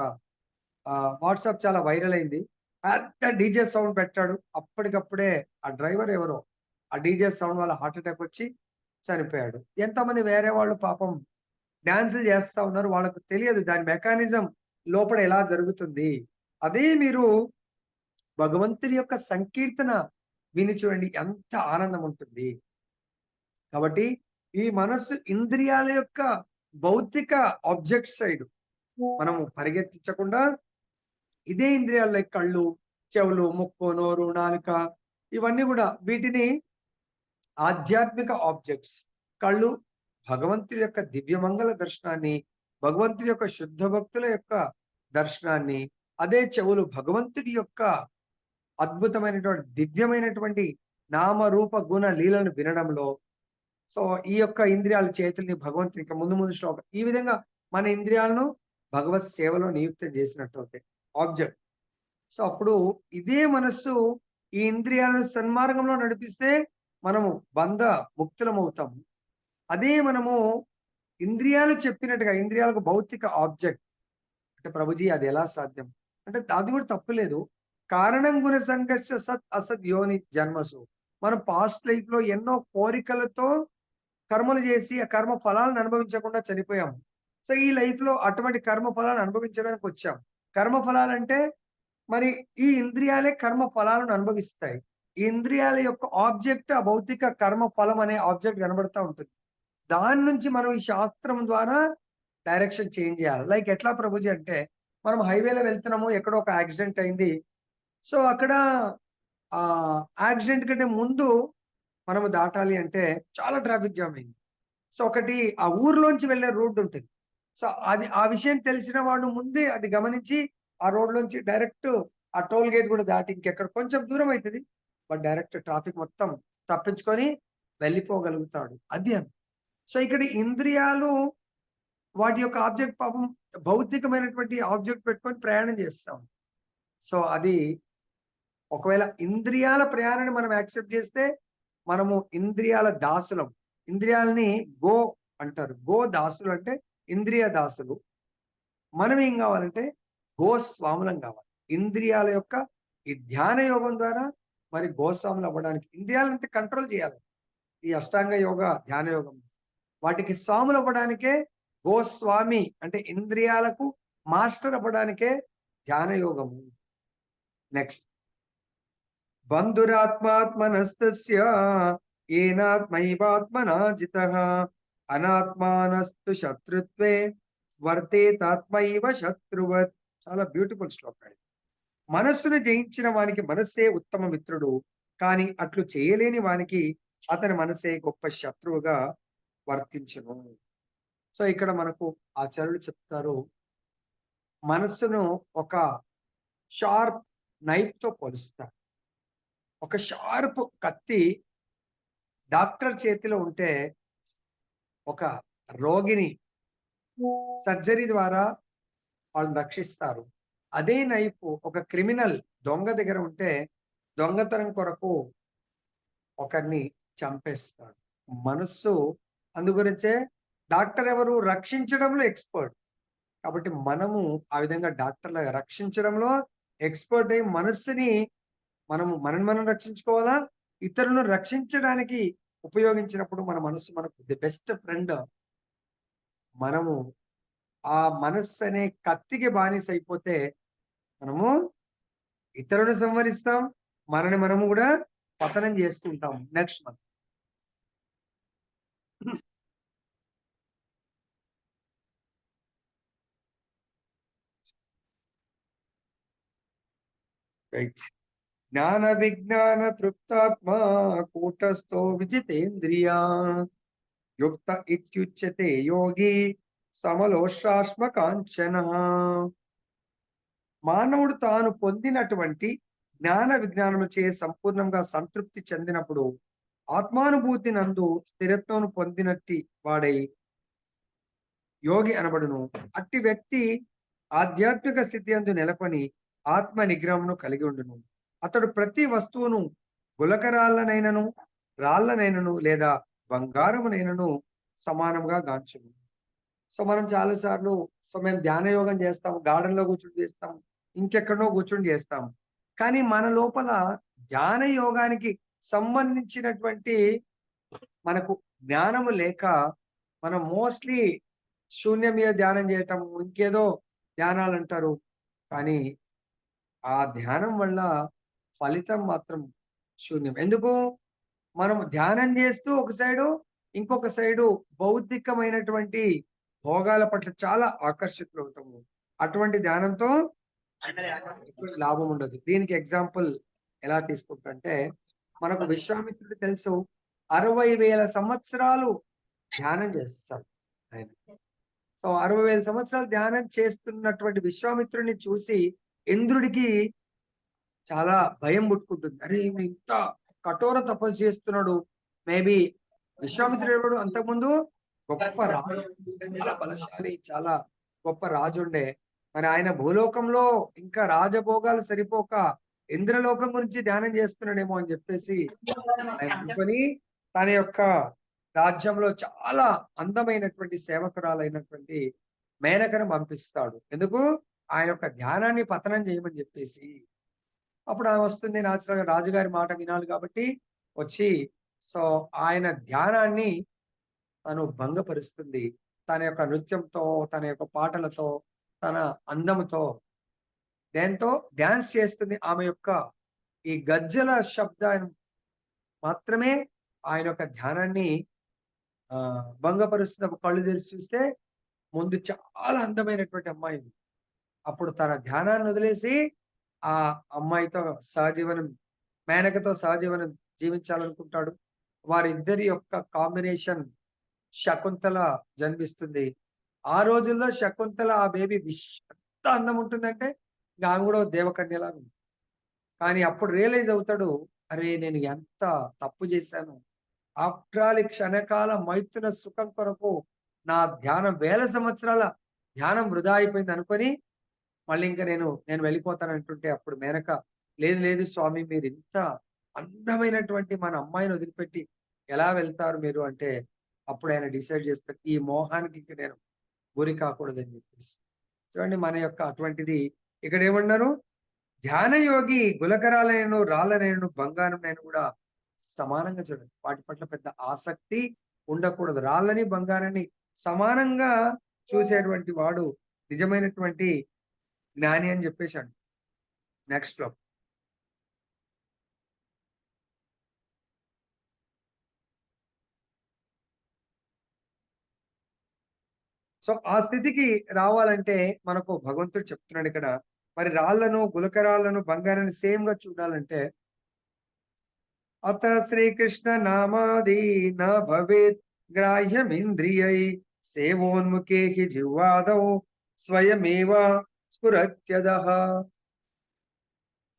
వాట్సాప్ చాలా వైరల్ అయింది. పెద్ద డీజే సౌండ్ పెట్టాడు. అప్పటికప్పుడే ఆ డ్రైవర్ ఎవరో ఆ డీజే సౌండ్ వల్ల హార్ట్ అటాక్ వచ్చి చనిపోయాడు. ఎంతమంది వేరే వాళ్ళు పాపం డాన్సులు చేస్తా ఉన్నారు. వాళ్ళకి తెలియదు దాని మెకానిజం లోపల ఎలా జరుగుతుంది. అదే మీరు భగవంతుని యొక్క సంకీర్తన విని చూడండి ఎంత ఆనందం ఉంటుంది. కాబట్టి ఈ మనస్సు ఇంద్రియాల యొక్క భౌతిక ఆబ్జెక్ట్ సైడ్ మనము పరిగెత్తించకుండా ఇదే ఇంద్రియాలు లైక్ కళ్ళు, చెవులు, ముక్కు, నోరు, నాలుక ఇవన్నీ గూడా వీటిని ఆధ్యాత్మిక ఆబ్జెక్ట్స్. కళ్ళు భగవంతుడి యొక్క దివ్యమంగళ దర్శనాన్ని, భగవంతుడి యొక్క శుద్ధ భక్తుల యొక్క దర్శనాన్ని, అదే చెవులు భగవంతుడి యొక్క అద్భుతమైనటువంటి, దివ్యమైనటువంటి నామరూప గుణ లీలను వినడంలో. సో, ఈ యొక్క ఇంద్రియాల చేతుల్ని భగవంతుని ఇంకా ముందు ముందు శ్లోకం. ఈ విధంగా మన ఇంద్రియాలను భగవత్ సేవలో నియుక్తం చేసినట్టవుతాయి. ఆబ్జెక్ట్. సో, అప్పుడు ఇదే మనస్సు ఈ ఇంద్రియాలను సన్మార్గంలో నడిపిస్తే మనము బంధ ముక్తులమవుతాము. అదే మనము ఇంద్రియాలు చెప్పినట్టుగా, ఇంద్రియాలకు భౌతిక ఆబ్జెక్ట్ అంటే ప్రభుజీ అది ఎలా సాధ్యం అంటే అది కూడా తప్పులేదు. కారణం గుణ సంఘర్ష సత్ అసత్ యోని జన్మసు. మనం పాస్ట్ లైఫ్ లో ఎన్నో కోరికలతో కర్మలు చేసి ఆ కర్మ ఫలాలను అనుభవించకుండా చనిపోయాము. సో ఈ లైఫ్ లో అటువంటి కర్మ ఫలాలను అనుభవించడానికి వచ్చాం. కర్మ ఫలాలంటే మరి ఈ ఇంద్రియాలే కర్మ ఫలాలను అనుభవిస్తాయి. ఈ ఇంద్రియాల యొక్క ఆబ్జెక్ట్ ఆ భౌతిక కర్మ ఫలం అనే ఆబ్జెక్ట్ కనబడతా ఉంటుంది. దాని నుంచి మనం ఈ శాస్త్రం ద్వారా డైరెక్షన్ చేంజ్ చేయాలి. లైక్ ఎట్లా ప్రభుజీ అంటే మనం హైవేలో వెళ్తున్నాము, ఎక్కడో ఒక యాక్సిడెంట్ అయింది. సో అక్కడ ఆ యాక్సిడెంట్ కంటే ముందు మనము దాటాలి అంటే చాలా ట్రాఫిక్ జామ్ అయింది. సో ఒకటి ఆ ఊర్లోంచి వెళ్ళే రోడ్డు ఉంటుంది. సో అది ఆ విషయం తెలిసిన వాడు ముందే అది గమనించి ఆ రోడ్లోంచి డైరెక్ట్ ఆ టోల్ గేట్ కూడా దాటి ఇంకెక్కడ కొంచెం దూరం అవుతుంది, బట్ డైరెక్ట్ ట్రాఫిక్ మొత్తం తప్పించుకొని వెళ్ళిపోగలుగుతాడు. అది అని. సో ఇక్కడ ఇంద్రియాలు వాటి యొక్క ఆబ్జెక్ట్ పాపం భౌతికమైనటువంటి ఆబ్జెక్ట్ పెట్టుకొని ప్రయాణం చేస్తాం. సో అది ఒకవేళ ఇంద్రియాల ప్రయాణాన్ని మనం యాక్సెప్ట్ చేస్తే మనము ఇంద్రియాల దాసులం. ఇంద్రియాలని గో అంటారు. గో దాసులు అంటే ఇంద్రియ దాసులు. మనం ఏం కావాలంటే గోస్వాములం కావాలి. ఇంద్రియాల యొక్క ఈ ధ్యాన యోగం ద్వారా మరి గోస్వాములు అవ్వడానికి ఇంద్రియాలంటే కంట్రోల్ చేయాలి. ఈ అష్టాంగ యోగ ధ్యాన యోగం వాటికి స్వాములు అవ్వడానికే గోస్వామి అంటే ఇంద్రియాలకు మాస్టర్ అవ్వడానికే ధ్యాన యోగము. నెక్స్ట్ బంధురాత్మాత్మనస్తస్య ఏనాత్మైవాత్మనా జితః అనాత్మానస్తు శత్రుత్వే వర్తేతాత్మైవ శత్రువత్. చాలా బ్యూటిఫుల్ శ్లోకం. మనస్సును జయించిన వానికి మనస్సే ఉత్తమ మిత్రుడు, కానీ అట్లు చేయలేని వానికి అతని మనసే గొప్ప శత్రువుగా వర్తించును. సో ఇక్కడ మనకు ఆచార్యులు చెప్తారు, మనస్సును ఒక షార్ప్ నైఫ్ తో పోలుస్తారు. ఒక షార్ప్ కత్తి డాక్టర్ చేతిలో ఉంటే ఒక రోగిని సర్జరీ ద్వారా వాళ్ళు రక్షిస్తారు. అదే నైఫ్ ఒక క్రిమినల్ దొంగ దగ్గర ఉంటే దొంగతనం కొరకు ఒకరిని చంపేస్తాడు. మనస్సు అందుగురించే డాక్టర్ ఎవరు? రక్షించడంలో ఎక్స్పర్ట్. కాబట్టి మనము ఆ విధంగా డాక్టర్లుగా రక్షించడంలో ఎక్స్పర్ట్ అయి మనస్సుని మనం రక్షించుకోవాలా, ఇతరులను రక్షించడానికి ఉపయోగించినప్పుడు మన మనస్సు మనకు ది బెస్ట్ ఫ్రెండ్. మనము ఆ మనస్సు అనే కత్తికి బానిస అయిపోతే మనము ఇతరులను సంహరిస్తాం, మనము కూడా పతనం చేసుకుంటాం. నెక్స్ట్ మంత్ జ్ఞాన విజ్ఞాన తృప్తాత్మా కూటస్థో విజితేంద్రియా యుక్త ఇత్యుచ్యతే యోగి సమలోష్ట్రాశ్మ కాంచన. మానవుడు తాను పొందినటువంటి జ్ఞాన విజ్ఞానముచే సంపూర్ణంగా సంతృప్తి చెందినప్పుడు ఆత్మానుభూతి నందు స్థిరత్వం పొందినట్టి వాడై యోగి అనబడును. అట్టి వ్యక్తి ఆధ్యాత్మిక స్థితి అందు నెలకొని ఆత్మ నిగ్రహమును కలిగి ఉండును. అతడు ప్రతి వస్తువును గులకరాళ్ళనైనను రాళ్ళనైనను లేదా బంగారమునైనను సమానంగా గాంచును. సో మనం చాలాసార్లు మేము ధ్యాన యోగం చేస్తాం, గార్డెన్ లో కూర్చొని చేస్తాం, ఇంకెక్కడో కూర్చొని చేస్తాం. కానీ మన లోపల ధ్యాన యోగానికి సంబంధించినటువంటి మనకు జ్ఞానము లేక మనం మోస్ట్లీ శూన్యం మీద ధ్యానం చేయటం, ఇంకేదో ధ్యానాలు అంటారు. కానీ ఆ ధ్యానం వల్ల ఫలితం మాత్రం శూన్యం. ఎందుకు? మనం ధ్యానం చేస్తూ ఒక సైడు, ఇంకొక సైడు భౌతికమైనటువంటి భోగాల పట్ల చాలా ఆకర్షితులు అవుతాము. అటువంటి ధ్యానంతో లాభం ఉండదు. దీనికి ఎగ్జాంపుల్ ఎలా తీసుకుంటే మనకు విశ్వామిత్రుడు తెలుసు, 60,000 సంవత్సరాలు ధ్యానం చేస్తారు ఆయన. సో 60,000 సంవత్సరాలు ధ్యానం చేస్తున్నటువంటి విశ్వామిత్రుడిని చూసి ఇంద్రుడికి చాలా భయం పుట్టుకుంటుంది. అరే ఇంత కఠోర తపస్సు చేస్తున్నాడు. మేబీ విశ్వామిత్రుడు ఎవడు? అంతకుముందు గొప్ప రాజు, చాలా బలశాలి, చాలా గొప్ప రాజు ఉండే. మరి ఆయన భూలోకంలో ఇంకా రాజభోగాలు సరిపోక ఇంద్రలోకం గురించి ధ్యానం చేస్తున్నాడేమో అని చెప్పేసి ఆయన అనుకొని తన యొక్క రాజ్యంలో చాలా అందమైనటువంటి సేవకురాలైనటువంటి మేనకను పంపిస్తాడు. ఎందుకు? ఆయన యొక్క ధ్యానాన్ని పతనం చేయమని చెప్పేసి. అప్పుడు ఆమె వస్తుంది, న్యాచురల్‌గా రాజుగారి మాట వినాలి కాబట్టి వచ్చి, సో ఆయన ధ్యానాన్ని తను భంగపరుస్తుంది. తన యొక్క నృత్యంతో, తన యొక్క పాటలతో, తన అందముతో, దాంతో డాన్స్ చేస్తుంది. ఆమె యొక్క ఈ గజ్జెల శబ్దాన్ని మాత్రమే ఆయన యొక్క ధ్యానాన్ని భంగపరుస్తున్నప్పుడు కళ్ళు తెరిచి చూస్తే ముందు చాలా అందమైనటువంటి అమ్మాయి ఉంది. అప్పుడు తన ధ్యానాన్ని వదిలేసి ఆ అమ్మాయితో సహజీవనం, మేనకతో సహజీవనం జీవించాలనుకుంటాడు. వారిద్దరి యొక్క కాంబినేషన్ శకుంతల జన్మిస్తుంది. ఆ రోజుల్లో శకుంతల ఆ బేబీ ఎంత అందం ఉంటుందంటే ఇంక ఆమె కూడా దేవకన్యలాగా ఉంది. కానీ అప్పుడు రియలైజ్ అవుతాడు, అరే నేను ఎంత తప్పు చేశాను. ఆఫ్టర్ ఆల్ ఈ క్షణకాల మైథున సుఖం కొరకు నా ధ్యానం, వేల సంవత్సరాల ధ్యానం వృధా అయిపోయింది అనుకొని మళ్ళీ ఇంక నేను వెళ్ళిపోతాను అంటుంటే అప్పుడు మేనక, లేదు లేదు స్వామి, మీరు ఇంత అందమైనటువంటి మన అమ్మాయిని వదిలిపెట్టి ఎలా వెళ్తారు మీరు అంటే, అప్పుడు ఆయన డిసైడ్ చేస్తారు ఈ మోహానికి ఇంక నేను గురి కాకూడదని చెప్పేసి. చూడండి మన యొక్క అటువంటిది ఇక్కడ ఏమన్నారు, ధ్యాన యోగి గులకరాలైనను రాళ్ళనైనను బంగారంనైనా కూడా సమానంగా చూడండి. వాటి పట్ల పెద్ద ఆసక్తి ఉండకూడదు. రాళ్ళని బంగారాన్ని సమానంగా చూసేటువంటి వాడు నిజమైనటువంటి జ్ఞాని అని చెప్పేసాడు. నెక్స్ట్ లో సో ఆ స్థితికి రావాలంటే మనకు భగవంతుడు చెప్తున్నాడు ఇక్కడ. మరి రాళ్లను, గులకరాళ్లను, బంగారాన్ని సేమ్ గా చూడాలంటే అత శ్రీకృష్ణ నామాది న భవేత్ గ్రాహ్యమింద్రియై సేవోన్ముఖే హి జిహ్వాదౌ స్వయమేవ స్ఫురత్యదః.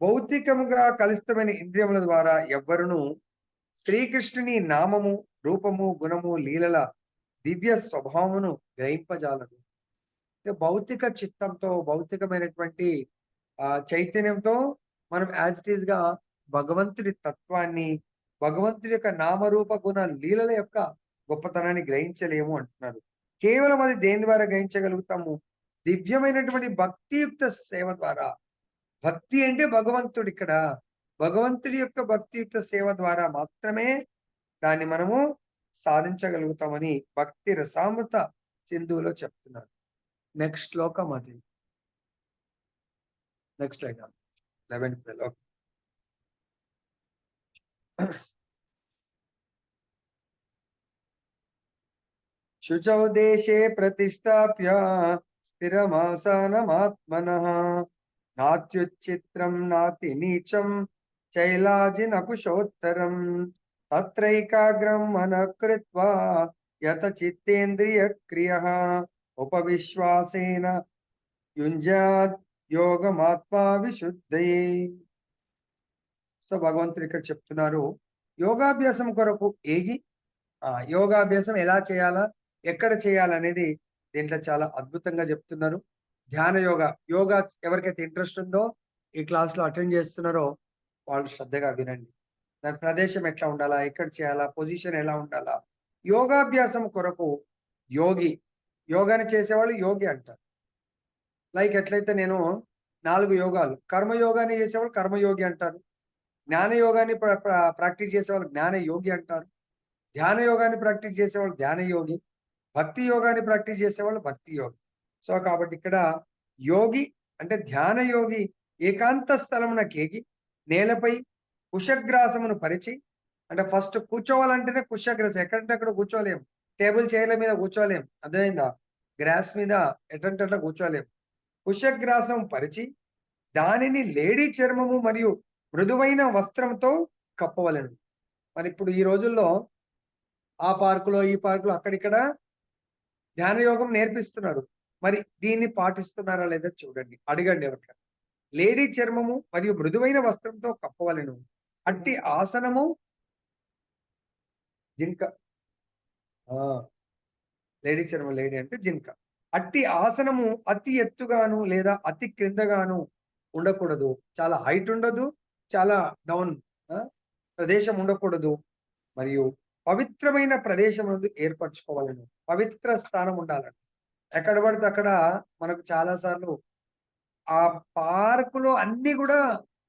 భౌతికముగా కలుషితమైన ఇంద్రియముల ద్వారా ఎవ్వరును శ్రీకృష్ణుని నామము, రూపము, గుణము, లీలల దివ్య స్వభావమును గ్రహింపజాలరు. భౌతిక చిత్తంతో, భౌతికమైనటువంటి చైతన్యంతో మనం యాజ్ ఇట్ ఈస్ గా భగవంతుడి తత్వాన్ని, భగవంతుడి యొక్క నామరూప గుణ లీలల యొక్క గొప్పతనాన్ని గ్రహించలేము అంటున్నారు. కేవలం అది దేని ద్వారా గ్రహించగలుగుతాము? దివ్యమైనటువంటి భక్తియుక్త సేవ ద్వారా. భక్తి అంటే భగవంతుడు ఇక్కడ. భగవంతుడి యొక్క భక్తియుక్త సేవ ద్వారా మాత్రమే దాన్ని మనము సాధించగలుగుతామని భక్తి రసామృత సింధువులో చెప్తున్నారు. నెక్స్ట్ శ్లోకం అది. నెక్స్ట్ లైన్ 11 శుచౌ దేశే ప్రతిష్టాప్య స్థిరమాసనమాత్మనః నాత్యుచ్చిత్రం నాతి నీచం చైలాజినకుశోత్తరం తత్రైకాగ్రం మనః కృత్వా యత చిత్తేంద్రియ క్రియః ఉపవిశ్వాసేన యుంజాత్ యోగమాత్మా విశుద్ధయే. సో భగవంతుడు ఇక్కడ చెప్తున్నారు, యోగాభ్యాసం కొరకు యోగాభ్యాసం ఎలా చేయాలా, ఎక్కడ చేయాలనేది దీంట్లో చాలా అద్భుతంగా చెప్తున్నారు. ధ్యాన యోగా ఎవరికైతే ఇంట్రెస్ట్ ఉందో ఈ క్లాస్ లో అటెండ్ చేస్తున్నారో వాళ్ళు శ్రద్ధగా వినండి. దాని ప్రదేశం ఎట్లా ఉండాలా, ఎక్కడ చేయాలా, పొజిషన్ ఎలా ఉండాలా. యోగాభ్యాసం కొరకు యోగాని చేసేవాళ్ళు యోగి అంటారు. లైక్ ఎట్లయితే నేను 4 యోగాలు, కర్మయోగాన్ని చేసేవాళ్ళు కర్మయోగి అంటారు, జ్ఞాన యోగాన్ని ప్రాక్టీస్ చేసేవాళ్ళు జ్ఞాన యోగి అంటారు, ధ్యాన యోగాన్ని ప్రాక్టీస్ చేసేవాళ్ళు ధ్యాన యోగి, భక్తి యోగాన్ని ప్రాక్టీస్ చేసేవాళ్ళు భక్తి యోగి. సో కాబట్టి ఇక్కడ యోగి అంటే ధ్యాన యోగి ఏకాంత స్థలమునకేగి నేలపై కుశగ్రాసమును పరిచి, అంటే ఫస్ట్ కూర్చోవాలంటేనే కుశగ్రాసం, ఎక్కడంటే అక్కడ కూర్చోలేం, టేబుల్ చైర్ల మీద కూర్చోలేం, అర్థమైందా, గ్రాస్ మీద ఎటంటే అట్లా కూర్చోలేం. కుశగ్రాసం పరిచి దానిని లేడీ చర్మము మరియు మృదువైన వస్త్రంతో కప్పవలను. మరి ఇప్పుడు ఈ రోజుల్లో ఆ పార్కులో, ఈ పార్కులో, అక్కడిక్కడ ధ్యాన యోగం నేర్పిస్తున్నారు. మరి దీన్ని పాటిస్తున్నారా లేదా చూడండి, అడగండి ఎవరికైనా. లేడీ చర్మము మరియు మృదువైన వస్త్రంతో కప్పవలను. అట్టి ఆసనము జింక, లేడీ చర్మం, లేడీ అంటే జింక. అట్టి ఆసనము అతి ఎత్తుగాను లేదా అతి క్రిందగాను ఉండకూడదు. చాలా హైట్ ఉండదు, చాలా డౌన్ ప్రదేశం ఉండకూడదు. మరియు పవిత్రమైన ప్రదేశం ఏర్పరచుకోవాలను. పవిత్ర స్థానం ఉండాలండి. ఎక్కడ పడితే అక్కడ మనకు చాలా సార్లు ఆ పార్కులో అన్నీ గూడా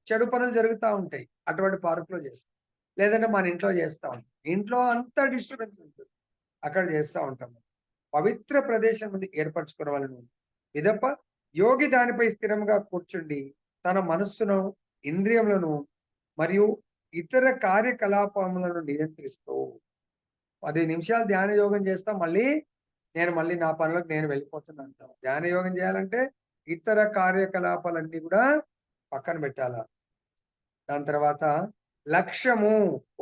చెడు పనులు జరుగుతా ఉంటాయి. అటువంటి పార్కులో చేస్తాం. లేదంటే మన ఇంట్లో చేస్తా ఉంటాం. ఇంట్లో అంతా డిస్టర్బెన్స్ ఉంటుంది. అక్కడ చేస్తా ఉంటాం. పవిత్ర ప్రదేశం ఏర్పరచుకోవాలను. పిదప యోగి దానిపై స్థిరంగా కూర్చుండి తన మనస్సును, ఇంద్రియములను మరియు ఇతర కార్యకలాపములను నియంత్రిస్తూ 10 నిమిషాలు ధ్యాన యోగం చేస్తా మళ్ళీ నా పనులకు నేను వెళ్ళిపోతున్నా అంటాం. ధ్యాన యోగం చేయాలంటే ఇతర కార్యకలాపాలన్నీ కూడా పక్కన పెట్టాల. దాని తర్వాత లక్ష్యము,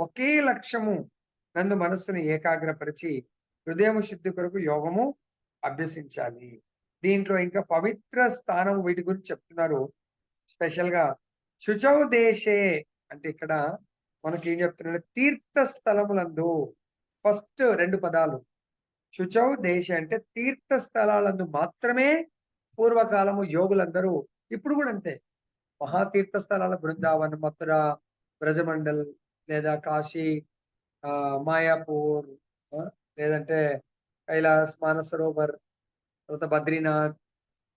ఒకే లక్ష్యము నందు మనస్సును ఏకాగ్రపరిచి హృదయము శుద్ధి కొరకు యోగము అభ్యసించాలి. దీంట్లో ఇంకా పవిత్ర స్థానం వీటి గురించి చెప్తున్నారు. స్పెషల్‌గా శుచౌ దేశే అంటే ఇక్కడ మనకేం చెప్తున్నాడు, తీర్థ స్థలములందు ఫస్ట్ 2 పదాలు. శుచౌ దేశ అంటే తీర్థ స్థలాలందు మాత్రమే పూర్వకాలము యోగులందరూ ఇప్పుడు కూడా అంతే. మహాతీర్థ స్థలాల బృందావన్, మథుర, బ్రజమండల్ లేదా కాశీ, మాయాపూర్, లేదంటే కైలాస్, మానసరోవర్, తర్వాత బద్రీనాథ్,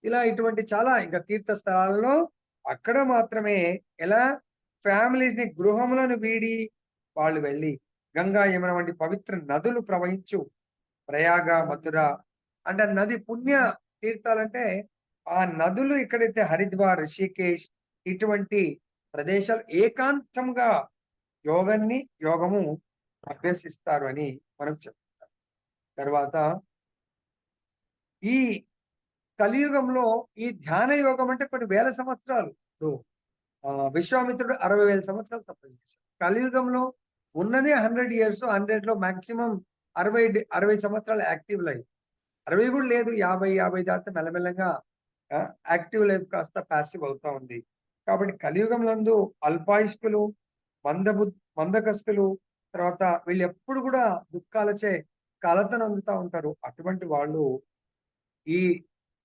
ఇలా ఇటువంటి చాలా ఇంకా తీర్థ స్థలాల్లో అక్కడ మాత్రమే ఎలా ఫ్యామిలీస్‌ని గృహములను వీడి వాళ్ళు వెళ్ళి గంగా, యమున వంటి పవిత్ర నదులు ప్రవహించు ప్రయాగ, మథుర అంటే నది పుణ్య తీర్థాలంటే ఆ నదులు ఎక్కడైతే హరిద్వార్, రిషికేశ్ ఇటువంటి ప్రదేశాలు ఏకాంతంగా యోగము అభ్యసిస్తారు అని మనకు చెప్తున్నారు. తర్వాత ఈ కలియుగంలో ఈ ధ్యాన యోగం అంటే కొన్ని వేల సంవత్సరాలు. ఇప్పుడు విశ్వామిత్రుడు 60,000 సంవత్సరాలు తపస్సు చేశాడు. కలియుగంలో ఉన్నదే 100 ఇయర్స్. 100లో మాక్సిమం 60 సంవత్సరాలు యాక్టివ్ లైఫ్. 60 కూడా లేదు. 50 దాటితే మెల్లమెల్లగా యాక్టివ్ లైఫ్ కాస్త పాసివ్ అవుతా ఉంది. కాబట్టి కలియుగంలందు అల్పాయుష్కులు, మందకస్తులు, తర్వాత వీళ్ళు ఎప్పుడు కూడా దుఃఖాలచే కలతనందుతా ఉంటారు. అటువంటి వాళ్ళు ఈ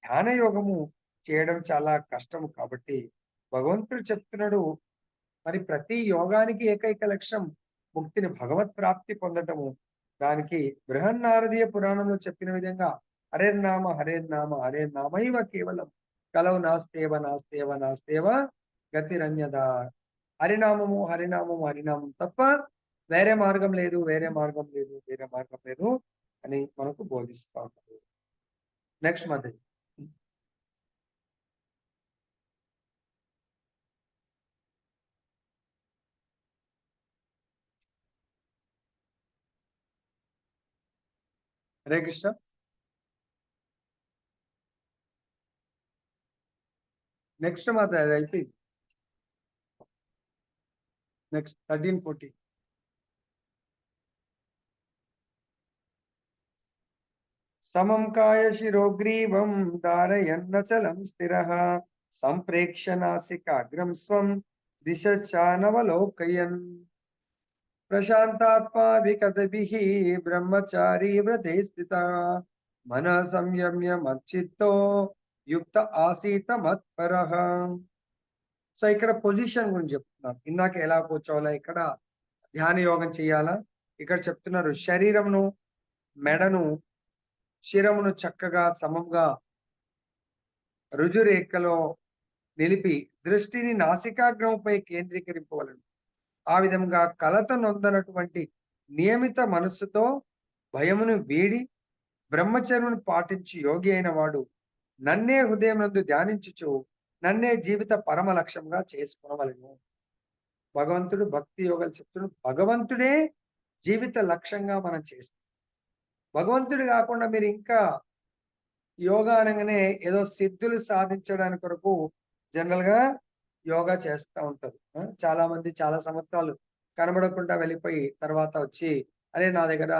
ధ్యాన యోగము చేయడం చాలా కష్టము. కాబట్టి భగవంతుడు చెప్తున్నాడు, మరి ప్రతి యోగానికి ఏకైక లక్ష్యం ముక్తిని, భగవత్ ప్రాప్తి పొందటము. దానికి బృహన్నారదీయ పురాణంలో చెప్పిన విధంగా హరేర్నామ హరేర్నామ హరేర్నామైవ కేవలం కలవు నాస్తేవ గతిరన్యద. హరినామము హరినామము హరినామం తప్ప వేరే మార్గం లేదు అని మనకు బోధిస్తా ఉంటారు. నెక్స్ట్ మధ్య హరే కృష్ణ. నెక్స్ట్ మాత అది అయిపోయింది. నెక్స్ట్ 13, 14. సమం కాయ శిరోగ్రీవం ధారయన్నచలం స్థిరః సంప్రేక్ష నాసికాగ్రం స్వం దిశచానవలోకయన్ ప్రశాంతాత్మా వికదభిః బ్రహ్మచారీ వ్రతే స్థితః మన సంయమ్య మచ్చిత్తో యుక్త ఆసీత మత్పరః. సో ఇక్కడ పొజిషన్ గురించి చెప్తున్నారు. ఇందాక ఎలా కూర్చోవాలా, ఇక్కడ ధ్యాన యోగం చేయాలా, ఇక్కడ చెప్తున్నారు శరీరమును, మెడను, శిరమును చక్కగా సమంగా రుజురేఖలో నిలిపి దృష్టిని నాసికాగ్రంపై కేంద్రీకరింపవలను. ఆ విధంగా కలత నొందనటువంటి నియమిత మనస్సుతో భయమును వీడి బ్రహ్మచర్యను పాటించి యోగి అయిన వాడు నన్నే హృదయం నందు ధ్యానించుచు నన్నే జీవిత పరమ లక్ష్యంగా చేసుకునవలను. భగవంతుడు భక్తి యోగాలు చెప్తున్నాడు. భగవంతుడే జీవిత లక్ష్యంగా మనం చేస్తాం. భగవంతుడు కాకుండా మీరు ఇంకా యోగా అనగానే ఏదో సిద్ధులు సాధించడానికి కొరకు జనరల్ గా యోగా చేస్తూ ఉంటారు. చాలా మంది చాలా సంవత్సరాలు కనబడకుండా వెళ్ళిపోయి తర్వాత వచ్చి అరే నా దగ్గర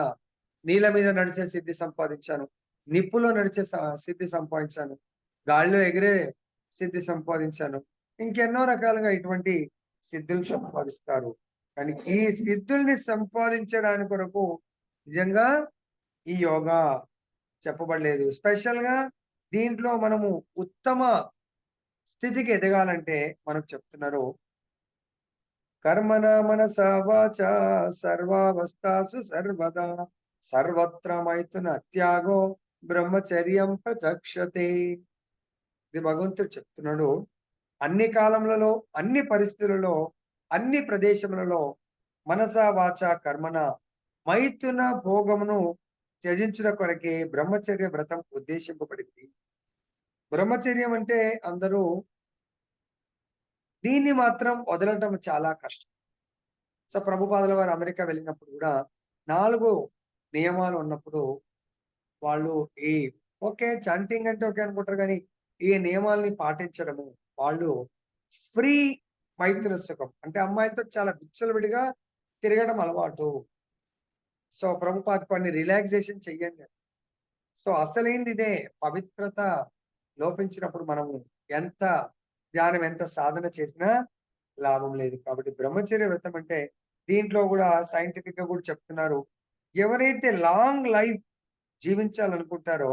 నీళ్ళ మీద నడిచే సిద్ధి సంపాదించాను, నిప్పులో నడిచే సిద్ధి సంపాదించాను, గాలిలో ఎగిరే సిద్ధి సంపాదించాను, ఇంకెన్నో రకాలుగా ఇటువంటి సిద్ధులు సంపాదిస్తారు. కానీ ఈ సిద్ధుల్ని సంపాదించడానికి కొరకు నిజంగా ఈ యోగా చెప్పబడలేదు. స్పెషల్ గా దీంట్లో మనము ఉత్తమ స్థితికి ఎదగాలంటే మనకు చెప్తున్నారు కర్మణ మనసా వాచా సర్వావస్థాసు సర్వదా సర్వత్ర మైథున త్యాగో బ్రహ్మచర్యం ప్రచక్షతే. ఇది భగవంతుడు చెప్తున్నాడు. అన్ని కాలములలో, అన్ని పరిస్థితులలో, అన్ని ప్రదేశములలో మనసా వాచ కర్మణ మైథున భోగమును త్యజించుట కొరకే బ్రహ్మచర్య వ్రతం ఉద్దేశింపబడింది. బ్రహ్మచర్యం అంటే అందరూ దీన్ని మాత్రం వదలటం చాలా కష్టం. సో ప్రభుపాదుల వారు అమెరికా వెళ్ళినప్పుడు కూడా 4 నియమాలు ఉన్నప్పుడు వాళ్ళు ఈ ఓకే చాంటింగ్ అంటే ఓకే అనుకుంటారు కానీ ఈ నియమాల్ని పాటించడము, వాళ్ళు ఫ్రీ మైత్ర సుఖం అంటే అమ్మాయిలతో చాలా విచ్చలవిడిగా తిరగడం అలవాటు. సో ప్రభుపాద్ కొన్ని రిలాక్సేషన్ చెయ్యండి. సో అసలైంది ఇదే. పవిత్రత లోపించినప్పుడు మనము ఎంత ధ్యానం, ఎంత సాధన చేసినా లాభం లేదు. కాబట్టి బ్రహ్మచర్య వ్రతం అంటే దీంట్లో కూడా సైంటిఫిక్ గా కూడా చెప్తున్నారు. ఎవరైతే లాంగ్ లైఫ్ జీవించాలనుకుంటారో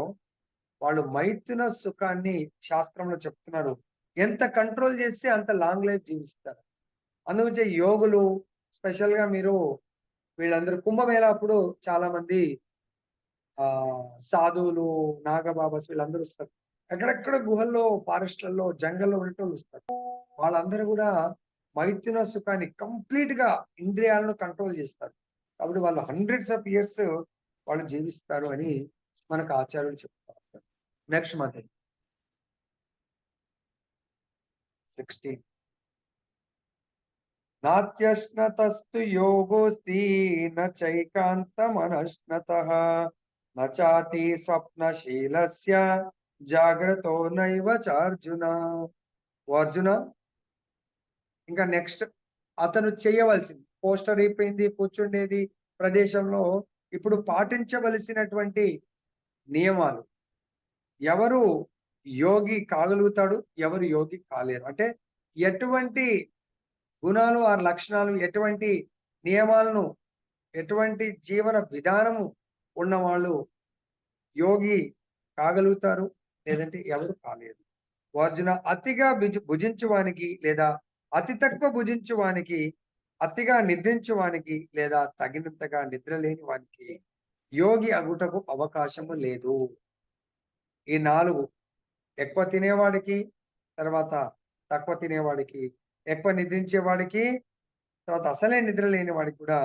వాళ్ళు మైథున సుఖాన్ని శాస్త్రంలో చెప్తున్నారు. ఎంత కంట్రోల్ చేస్తే అంత లాంగ్ లైఫ్ జీవిస్తారు. అందుగురించి యోగులు స్పెషల్ గా మీరు వీళ్ళందరూ కుంభమేళా అప్పుడు చాలా మంది సాధువులు, నాగబాబాస్ వీళ్ళందరూ వస్తారు. ఎక్కడెక్కడ గుహల్లో, ఫారెస్ట్‌లలో, జంగల్‌లో ఉండేటోళ్ళు వస్తారు. వాళ్ళందరూ కూడా మైథున సుఖాన్ని కంప్లీట్ గా ఇంద్రియాలను కంట్రోల్ చేస్తారు. కాబట్టి వాళ్ళు హండ్రెడ్స్ ఆఫ్ ఇయర్స్ వాళ్ళు జీవిస్తారు అని మనకు ఆచార్యులు చెప్తారు. నెక్స్ట్ మంత్ 16 నాత్యశ్నతస్తు యోగోస్తి నైకాంతమనశ్నతః నాతి స్వప్నశీలస్య జాగ్రత్తో నైవ చార్జున. ఓ అర్జున, ఇంకా నెక్స్ట్ అతను చేయవలసింది పోస్టర్ అయిపోయింది కూర్చుండేది ప్రదేశంలో. ఇప్పుడు పాటించవలసినటువంటి నియమాలు. ఎవరు యోగి కాగలుగుతాడు, ఎవరు యోగి కాలేరు. అంటే ఎటువంటి గుణాలు ఆ లక్షణాలు, ఎటువంటి నియమాలను, ఎటువంటి జీవన విధానము ఉన్నవాళ్ళు యోగి కాగలుగుతారు, లేదంటే ఎవరు కాలేరు. అర్జున, అతిగా భుజించువానికి లేదా అతి తక్కువ భుజించువానికి, అతిగా నిద్రించువానికి లేదా తగినంతగా నిద్ర లేని వానికి యోగి అగుటకు అవకాశము లేదు. ఈ 4 ఎక్కువ తినేవాడికి, తర్వాత తక్కువ తినేవాడికి, ఎక్కువ నిద్రించేవాడికి, తర్వాత అసలే నిద్ర లేని వాడికి కూడా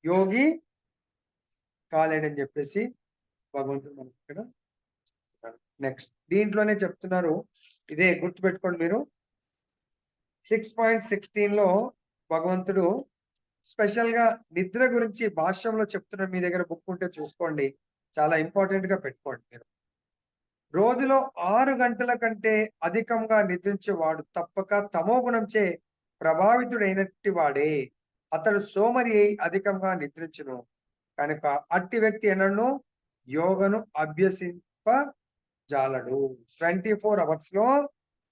యోగి కాలేడని చెప్పేసి భగవంతుడు మనకి ఇక్కడ చెప్తున్నారు. నెక్స్ట్ దీంట్లోనే చెప్తున్నారు, ఇదే గుర్తుపెట్టుకోండి మీరు. 6.16 భగవంతుడు స్పెషల్ గా నిద్ర గురించి భాష్యంలో చెప్తున్నారు. మీ దగ్గర బుక్ ఉంటే చూసుకోండి, చాలా ఇంపార్టెంట్ గా పెట్టుకోండి మీరు. రోజులో 6 గంటల కంటే అధికంగా నిద్రించేవాడు తప్పక తమో గుణంచే ప్రభావితుడైనట్టి వాడే. అతడు సోమరి అయి అధికంగా నిద్రించును కనుక అట్టి వ్యక్తి ఎన్నడూ యోగను అభ్యసింప జాలడు. 24 అవర్స్ లో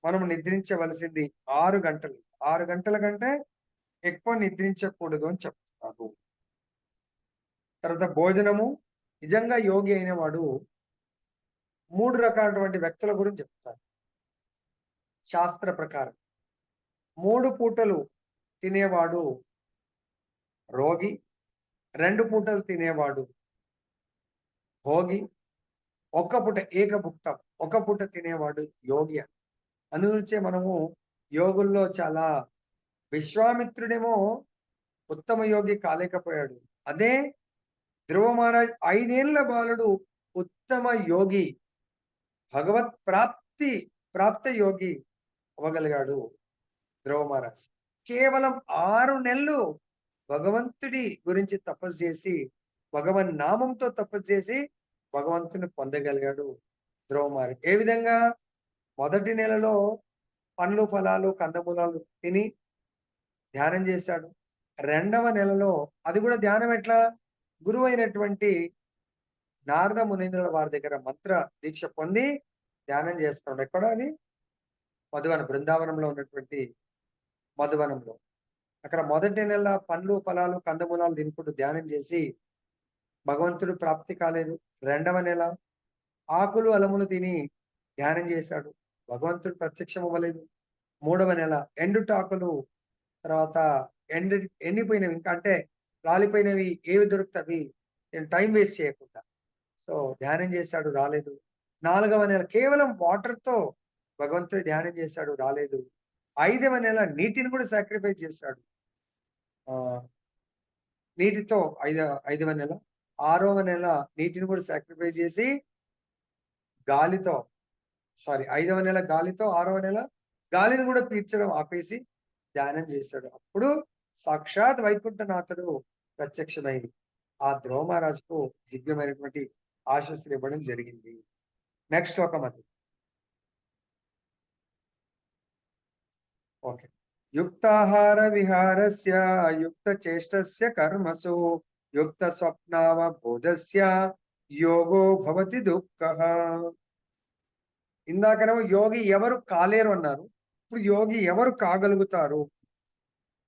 మనం నిద్రించవలసింది 6 గంటలు. 6 గంటల కంటే ఎక్కువ నిద్రించకూడదు అని చెప్తున్నారు. తర్వాత భోజనము. నిజంగా యోగి అయిన వాడు 3 రకాలైనటువంటి వ్యక్తుల గురించి చెప్తారు శాస్త్ర ప్రకారం. 3 పూటలు తినేవాడు రోగి, 2 పూటలు తినేవాడు భోగి, ఒక్క పూట ఏకభుక్తం, ఒక పూట తినేవాడు యోగి. అందుగురించే మనము యోగుల్లో చాలా విశ్వామిత్రుడేమో ఉత్తమ యోగి కాలేకపోయాడు. అదే ధ్రువ మహారాజ్ 5 ఏళ్ల బాలుడు ఉత్తమ యోగి, భగవత్ ప్రాప్త యోగి అవ్వగలిగాడు ధ్రువ మహారాజ్. కేవలం 6 నెలలు భగవంతుడి గురించి తపస్సు చేసి, భగవన్ నామంతో తపస్సు చేసి భగవంతుని పొందగలిగాడు ధ్రువ మహారాజ్. ఏ విధంగా? మొదటి నెలలో పండ్లు, ఫలాలు, కందమూలాలు తిని ధ్యానం చేశాడు. 2వ నెలలో అది కూడా ధ్యానం ఎట్లా? గురువు అయినటువంటి నారద మునీంద్రుల వారి దగ్గర మంత్ర దీక్ష పొంది ధ్యానం చేస్తున్నాడు. ఎక్కడ? అది మధువనం, బృందావనంలో ఉన్నటువంటి మధువనంలో. అక్కడ మొదటి నెల పండ్లు, ఫలాలు, కందమూలాలు తినుకుంటూ ధ్యానం చేసి భగవంతుడు ప్రాప్తి కాలేదు. 2వ నెల ఆకులు, అలములు తిని ధ్యానం చేశాడు, భగవంతుడు ప్రత్యక్షం అవ్వలేదు. 3వ నెల ఎండుటాకులు, తర్వాత ఎండిపోయినవి ఇంకా అంటే రాలిపోయినవి ఏవి దొరుకుతాయి నేను టైం వేస్ట్ చేయకుండా. సో ధ్యానం చేశాడు రాలేదు. 4వ నెల కేవలం వాటర్‌తో భగవంతుడు ధ్యానం చేశాడు రాలేదు. 5వ నెల నీటిని కూడా సాక్రిఫైస్ చేశాడు. ఆహ్, నీటితో 5వ నెల, 6వ నెల నీటిని కూడా సాక్రిఫైస్ చేసి గాలితో 5వ నెల గాలితో, 6వ నెల గాలిని కూడా పీల్చడం ఆపేసి ధ్యానం చేశాడు. అప్పుడు సాక్షాత్ వైకుంఠనాథుడు ప్రత్యక్షమై ఆ ధ్రువ మహారాజుకు దివ్యమైనటువంటి ఆశీస్సులు ఇవ్వడం జరిగింది. నెక్స్ట్ శ్లోకం అది. ఓకే. యుక్తాహార విహారస్య యుక్త చేష్టస్య కర్మసు యుక్త స్వప్నావబోధస్య యోగో భవతి దుఃఖః. ఇందాకనేమో యోగి ఎవరు కాలేరు అన్నారు. ఇప్పుడు యోగి ఎవరు కాగలుగుతారు?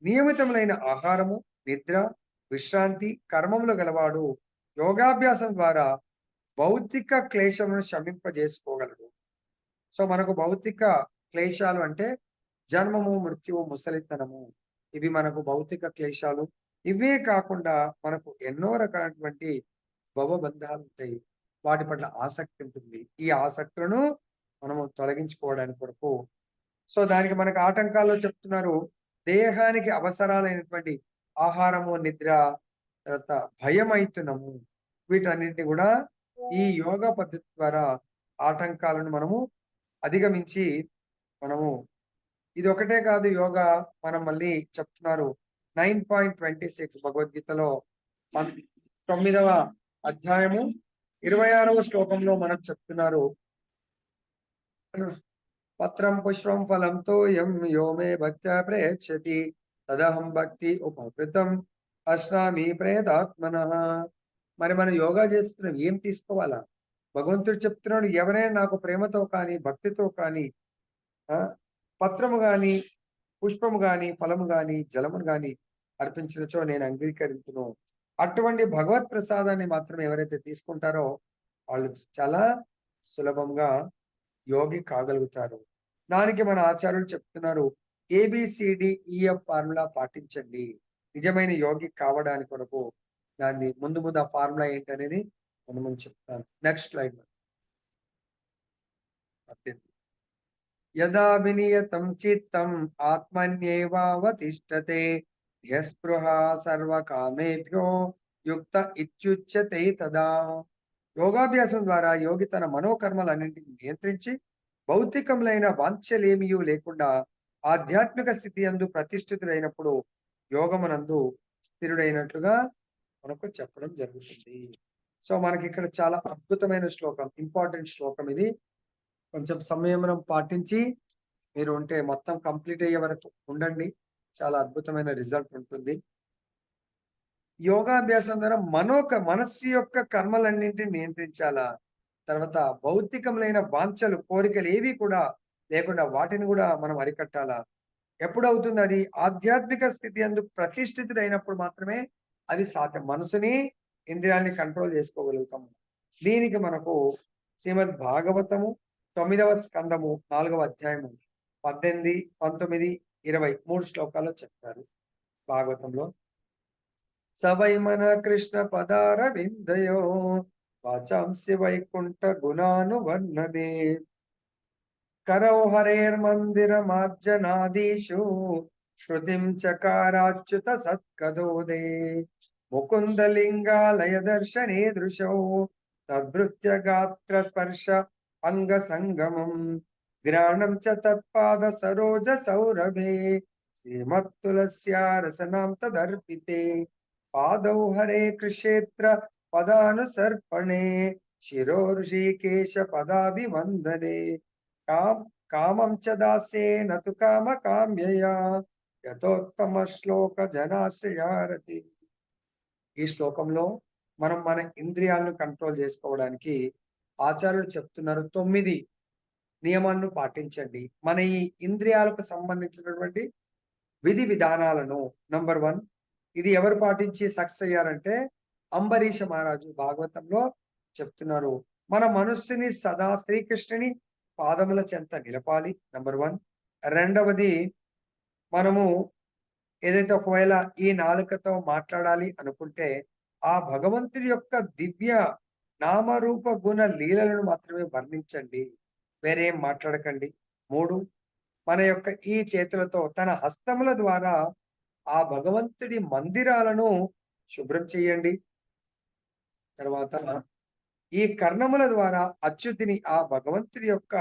నియమితములైన ఆహారము, నిద్ర, విశ్రాంతి, కర్మములు గలవాడు యోగాభ్యాసం ద్వారా భౌతిక క్లేశములను శమింపజేసుకోగలడు. సో మనకు భౌతిక క్లేశాలు అంటే జన్మము, మృత్యువు, ముసలితనము ఇవి మనకు భౌతిక క్లేశాలు. ఇవే కాకుండా మనకు ఎన్నో రకాలైనటువంటి భవబంధాలు ఉంటాయి. వాటి పట్ల ఆసక్తి ఉంటుంది. ఈ ఆసక్తులను మనము తొలగించుకోవడానికి కొరకు సో దానికి మనకు ఆటంకాల్లో చెప్తున్నారు. దేహానికి అవసరాలైనటువంటి ఆహారము, నిద్ర, తర్వాత భయమైతునము వీటన్నిటిని కూడా ఈ యోగా పద్ధతి ద్వారా ఆటంకాలను మనము అధిగమించి మనము ఇది ఒకటే కాదు యోగా మనం మళ్ళీ చెప్తున్నారు 9.26 భగవద్గీతలో 9వ అధ్యాయము 26వ శ్లోకంలో మనకు చెప్తున్నారు. పత్రం పుష్పం ఫలం తోయం యో మే భక్త్యా ప్రయచ్చతి తదహం భక్తి ఉపకృతం అశ్నామి ప్రేతాత్మనః. మరి మనం యోగా చేస్తున్నాం ఏం తీసుకోవాలా? భగవంతుడు చెప్తున్నాడు ఎవరైనా నాకు ప్రేమతో కానీ భక్తితో కానీ పత్రము గాని, పుష్పము గాని, ఫలము గాని, జలమును గాని అర్పించినచో నేను అంగీకరించును. అటువంటి భగవత్ ప్రసాదాన్ని మాత్రం ఎవరైతే తీసుకుంటారో వాళ్ళు చాలా సులభంగా యోగి కాగలుగుతారు. దానికి మన ఆచార్యులు చెప్తున్నారు ABCDEF ఫార్ములా పాటించండి నిజమైన యోగి కావడానికి కొరకు. దాన్ని ముందు ముందు ఆ ఫార్ములా ఏంటనేది ముందు చెప్తాను. Next slide. యదా వినియతం చిత్తం ఆత్మన్యేవావతిష్టతే యస్పృహ సర్వకామేభ్యో యుక్త ఇత్యుచ్యతే తదా. యోగాభ్యాసం ద్వారా యోగి తన మనోకర్మలన్నింటినీ నియంత్రించి భౌతికములైన వాంఛలేమియు లేకుండా ఆధ్యాత్మిక స్థితి యందు ప్రతిష్ఠితుడైనప్పుడు యోగమునందు స్థిరుడైనట్లుగా మనకు చెప్పడం జరుగుతుంది. సో మనకి ఇక్కడ చాలా అద్భుతమైన శ్లోకం, ఇంపార్టెంట్ శ్లోకం ఇది. కొంచెం సంయమనం పాటించి మీరు ఉంటే మొత్తం కంప్లీట్ అయ్యే వరకు ఉండండి. చాలా అద్భుతమైన రిజల్ట్ ఉంటుంది. యోగాభ్యాసం ద్వారా మనస్సు యొక్క కర్మలన్నింటినీ నియంత్రించాలా. తర్వాత భౌతికములైన వాంఛలు, కోరికలు ఏవి కూడా లేకుండా వాటిని కూడా మనం అరికట్టాలా. ఎప్పుడవుతుంది అది? ఆధ్యాత్మిక స్థితి యందు ప్రతిష్ఠితుడైనప్పుడు మాత్రమే అది సాధ్యం. మనసుని, ఇంద్రియాల్ని కంట్రోల్ చేసుకోగలుగుతాము. దీనికి మనకు శ్రీమద్ భాగవతము 9వ స్కందము 4వ అధ్యాయము 18, 19, 20 3 శ్లోకాల్లో చెప్తారు భాగవతంలో. సవై మన కృష్ణ పదార విందయో వాచాంసి వైకుంఠ గుణానువర్ణనే కరౌ హరేర్మందిర మార్జనాదీషు శృతిం చకారాచ్యుత సత్కదోదే ముకుందలింగాలయ దర్శనే దృశౌ తద్భృత్య గాత్ర స్పర్శ అంగ సంగమం గ్రాణం చ తత్పాద సరోజ సౌరభే శ్రీమత్తులస్యా రసనాం తదర్పితే పాదౌ హరే కృషేత్ర పదానుసర్పణే శిరో ఋషికేశ పదాభివందనే కామం చ దాస్యేన తు కామ కామ్యయా యతోత్తమ శ్లోక జనాశ్రయారతి. ఈ శ్లోకంలో మనం మన ఇంద్రియాలను కంట్రోల్ చేసుకోవడానికి ఆచార్యులు చెప్తున్నారు 9 నియమాలను పాటించండి. మన ఈ ఇంద్రియాలకు సంబంధించినటువంటి విధి విధానాలను. నంబర్ 1 ఇది ఎవరు పాటించి సక్సెస్ అయ్యారంటే అంబరీష మహారాజు భాగవతంలో చెప్తున్నారు. మన మనస్సుని సదా శ్రీకృష్ణుని పాదముల చెంత నిలపాలి. నంబర్ 1. రెండవది మనము ఏదైతే ఒకవేళ ఈ నాలుకతో మాట్లాడాలి అనుకుంటే ఆ భగవంతుడి యొక్క దివ్య నామరూప గుణ లీలలను మాత్రమే వర్ణించండి, వేరేం మాట్లాడకండి. 3, మన యొక్క ఈ చేతులతో తన హస్తముల ద్వారా ఆ భగవంతుడి మందిరాలను శుభ్రం చేయండి. తర్వాత ఈ కర్ణముల ద్వారా అచ్యుతిని ఆ భగవంతుడి యొక్క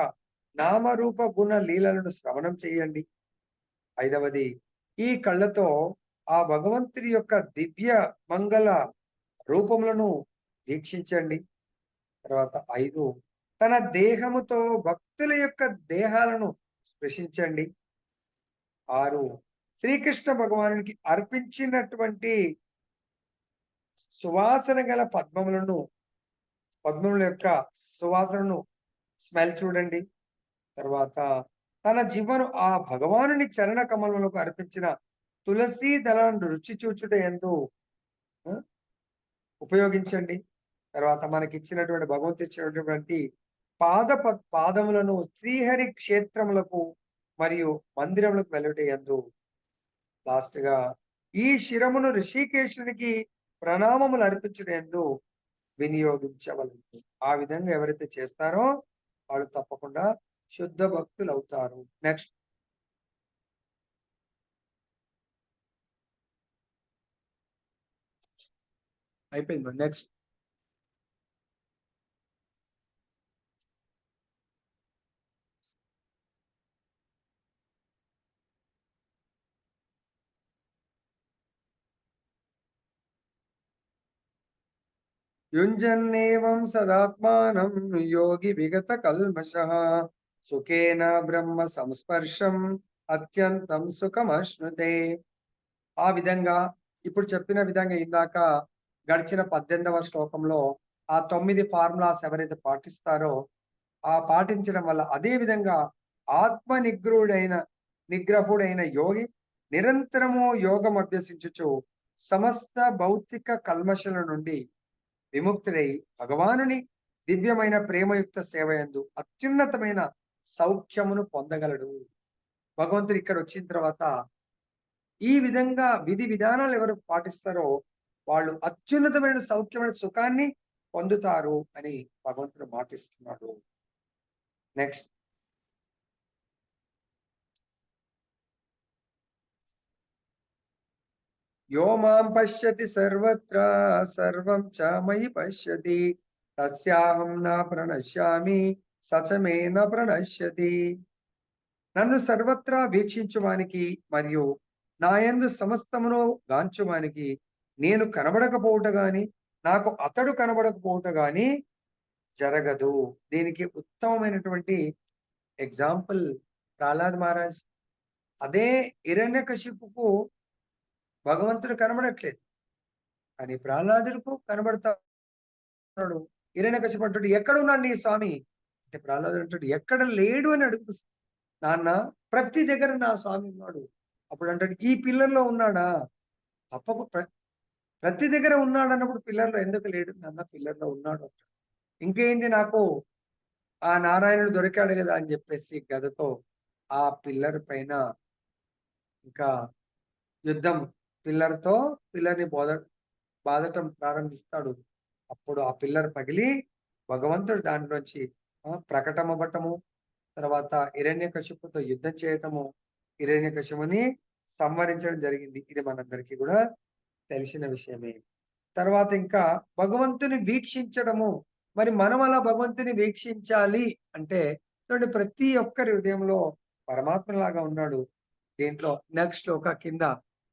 నామరూప గుణ లీలలను శ్రవణం చేయండి. 5వది, ఈ కళ్ళతో ఆ భగవంతుడి యొక్క దివ్య మంగళ రూపములను వీక్షించండి. తర్వాత 5, తన దేహముతో భక్తుల యొక్క దేహాలను స్పృశించండి. 6, శ్రీకృష్ణ భగవానునికి అర్పించినటువంటి సువాసన గల పద్మముల యొక్క సువాసనను స్మెల్ చూడండి. తర్వాత తన జీవను ఆ భగవానుని చరణ కమలములకు అర్పించిన తులసి దళాలను రుచి చూచుట యందు ఉపయోగించండి. తర్వాత మనకిచ్చినటువంటి భగవంతుడు ఇచ్చినటువంటి పాదములను శ్రీహరి క్షేత్రములకు మరియు మందిరములకు వెళ్ళుట యందు లాస్ట్ గా ఈ శిరమును ఋషికేశునికి ప్రణామములు అర్పించుట యందు వినియోగించవలెను. ఆ విధంగా ఎవరైతే చేస్తారో వాళ్ళు తప్పకుండా శుద్ధ భక్తులు అవుతారు. నెక్స్ట్ అయిపోయింది. నెక్స్ట్ యుంజన్నేవం సదాత్మానం యోగి విగత కల్మషః సుఖేన బ్రహ్మ సంస్పర్శం అత్యంతం సుఖమశ్నుతే. ఆ విధంగా ఇప్పుడు చెప్పిన విధంగా ఇందాక గడిచిన 18వ శ్లోకంలో ఆ 9 ఫార్ములాస్ ఎవరైతే పాటిస్తారో ఆ పాటించడం వల్ల అదే విధంగా ఆత్మ నిగ్రహుడైన యోగి నిరంతరము యోగం అభ్యసించుచు సమస్త భౌతిక కల్మషల నుండి విముక్తుడై భగవానుని దివ్యమైన ప్రేమయుక్త సేవయందు అత్యున్నతమైన సౌఖ్యమును పొందగలడు. భగవంతుడు ఇక్కడ వచ్చిన తర్వాత ఈ విధంగా విధి విధానాలు ఎవరు పాటిస్తారో వాళ్ళు అత్యున్నతమైన సౌఖ్యమైన సుఖాన్ని పొందుతారు అని భగవంతుడు మాటిస్తున్నాడు. నెక్స్ట్ యో మాం పశ్యతి సర్వత్ర సర్వం చ మయి పశ్యతి తస్యాహం నా ప్రణశ్యామి సచమే న ప్రణశ్యతి. నన్ను సర్వత్రా వీక్షించువానికి మరియు నాయందు సమస్తమును గాంచువానికి నేను కనబడకపోవుట గాని నాకు అతడు కనబడకపోవుట గాని జరగదు. దీనికి ఉత్తమమైనటువంటి ఎగ్జాంపుల్ ప్రహ్లాద్ మహారాజ్. అదే హిరణ్యకశిపుకు భగవంతుడు కనబడట్లేదు, కానీ ప్రహ్లాదుడికి కనబడతాడు. హిరణ్యకశిపు అంటాడు, ఎక్కడ ఉన్నాడు నీ స్వామి అంటే ప్రహ్లాదుడు అంటాడు, ఎక్కడ లేడు అని అడుగు నాన్న, ప్రతి దగ్గర నా స్వామి ఉన్నాడు. అప్పుడు అంటాడు, ఈ పిల్లర్లో ఉన్నాడా? తప్పకు ప్రతి దగ్గర ఉన్నాడు అన్నప్పుడు పిల్లర్లో ఎందుకు లేడు నాన్న? పిల్లర్లో ఉన్నాడు అంటాడు. ఇంకేంది, నాకు ఆ నారాయణుడు దొరికాడు కదా అని చెప్పేసి గదతో ఆ పిల్లర్ పైన ఇంకా యుద్ధం, పిల్లర్తో పిల్లర్ని బాధటం ప్రారంభిస్తాడు. అప్పుడు ఆ పిల్లర్ పగిలి భగవంతుడు దాంట్లోంచి ప్రకటమవ్వటము, తర్వాత హిరణ్యకశిపుతో యుద్ధం చేయటము, హిరణ్యకశిపుని సంహరించడం జరిగింది. ఇది మనందరికీ కూడా తెలిసిన విషయమే. తర్వాత ఇంకా భగవంతుని వీక్షించడము. మరి మనం అలా భగవంతుని వీక్షించాలి అంటే చూడండి, ప్రతి ఒక్కరి హృదయంలో పరమాత్మలాగా ఉన్నాడు. దీంట్లో నెక్స్ట్ ఒక కింద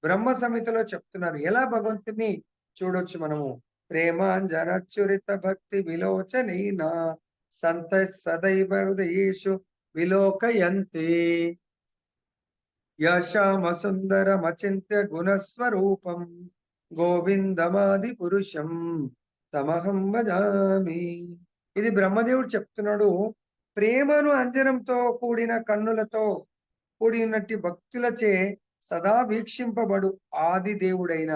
బ్రహ్మ సంహితలో చెప్తున్నారు ఎలా భగవంతుని చూడొచ్చు మనము. ప్రేమాంజనచురిత భక్తి విలోచనైనా సంత సదైవ హృదయేషు విలోకయంతే యశామ సుందరమచింత్య గుణస్వరూపం గోవిందమాది పురుషం తమహం భజామి. ఇది బ్రహ్మదేవుడు చెప్తున్నాడు. ప్రేమను అంజనంతో కూడిన కన్నులతో కూడినట్టి భక్తులచే సదా వీక్షింపబడు ఆది దేవుడైన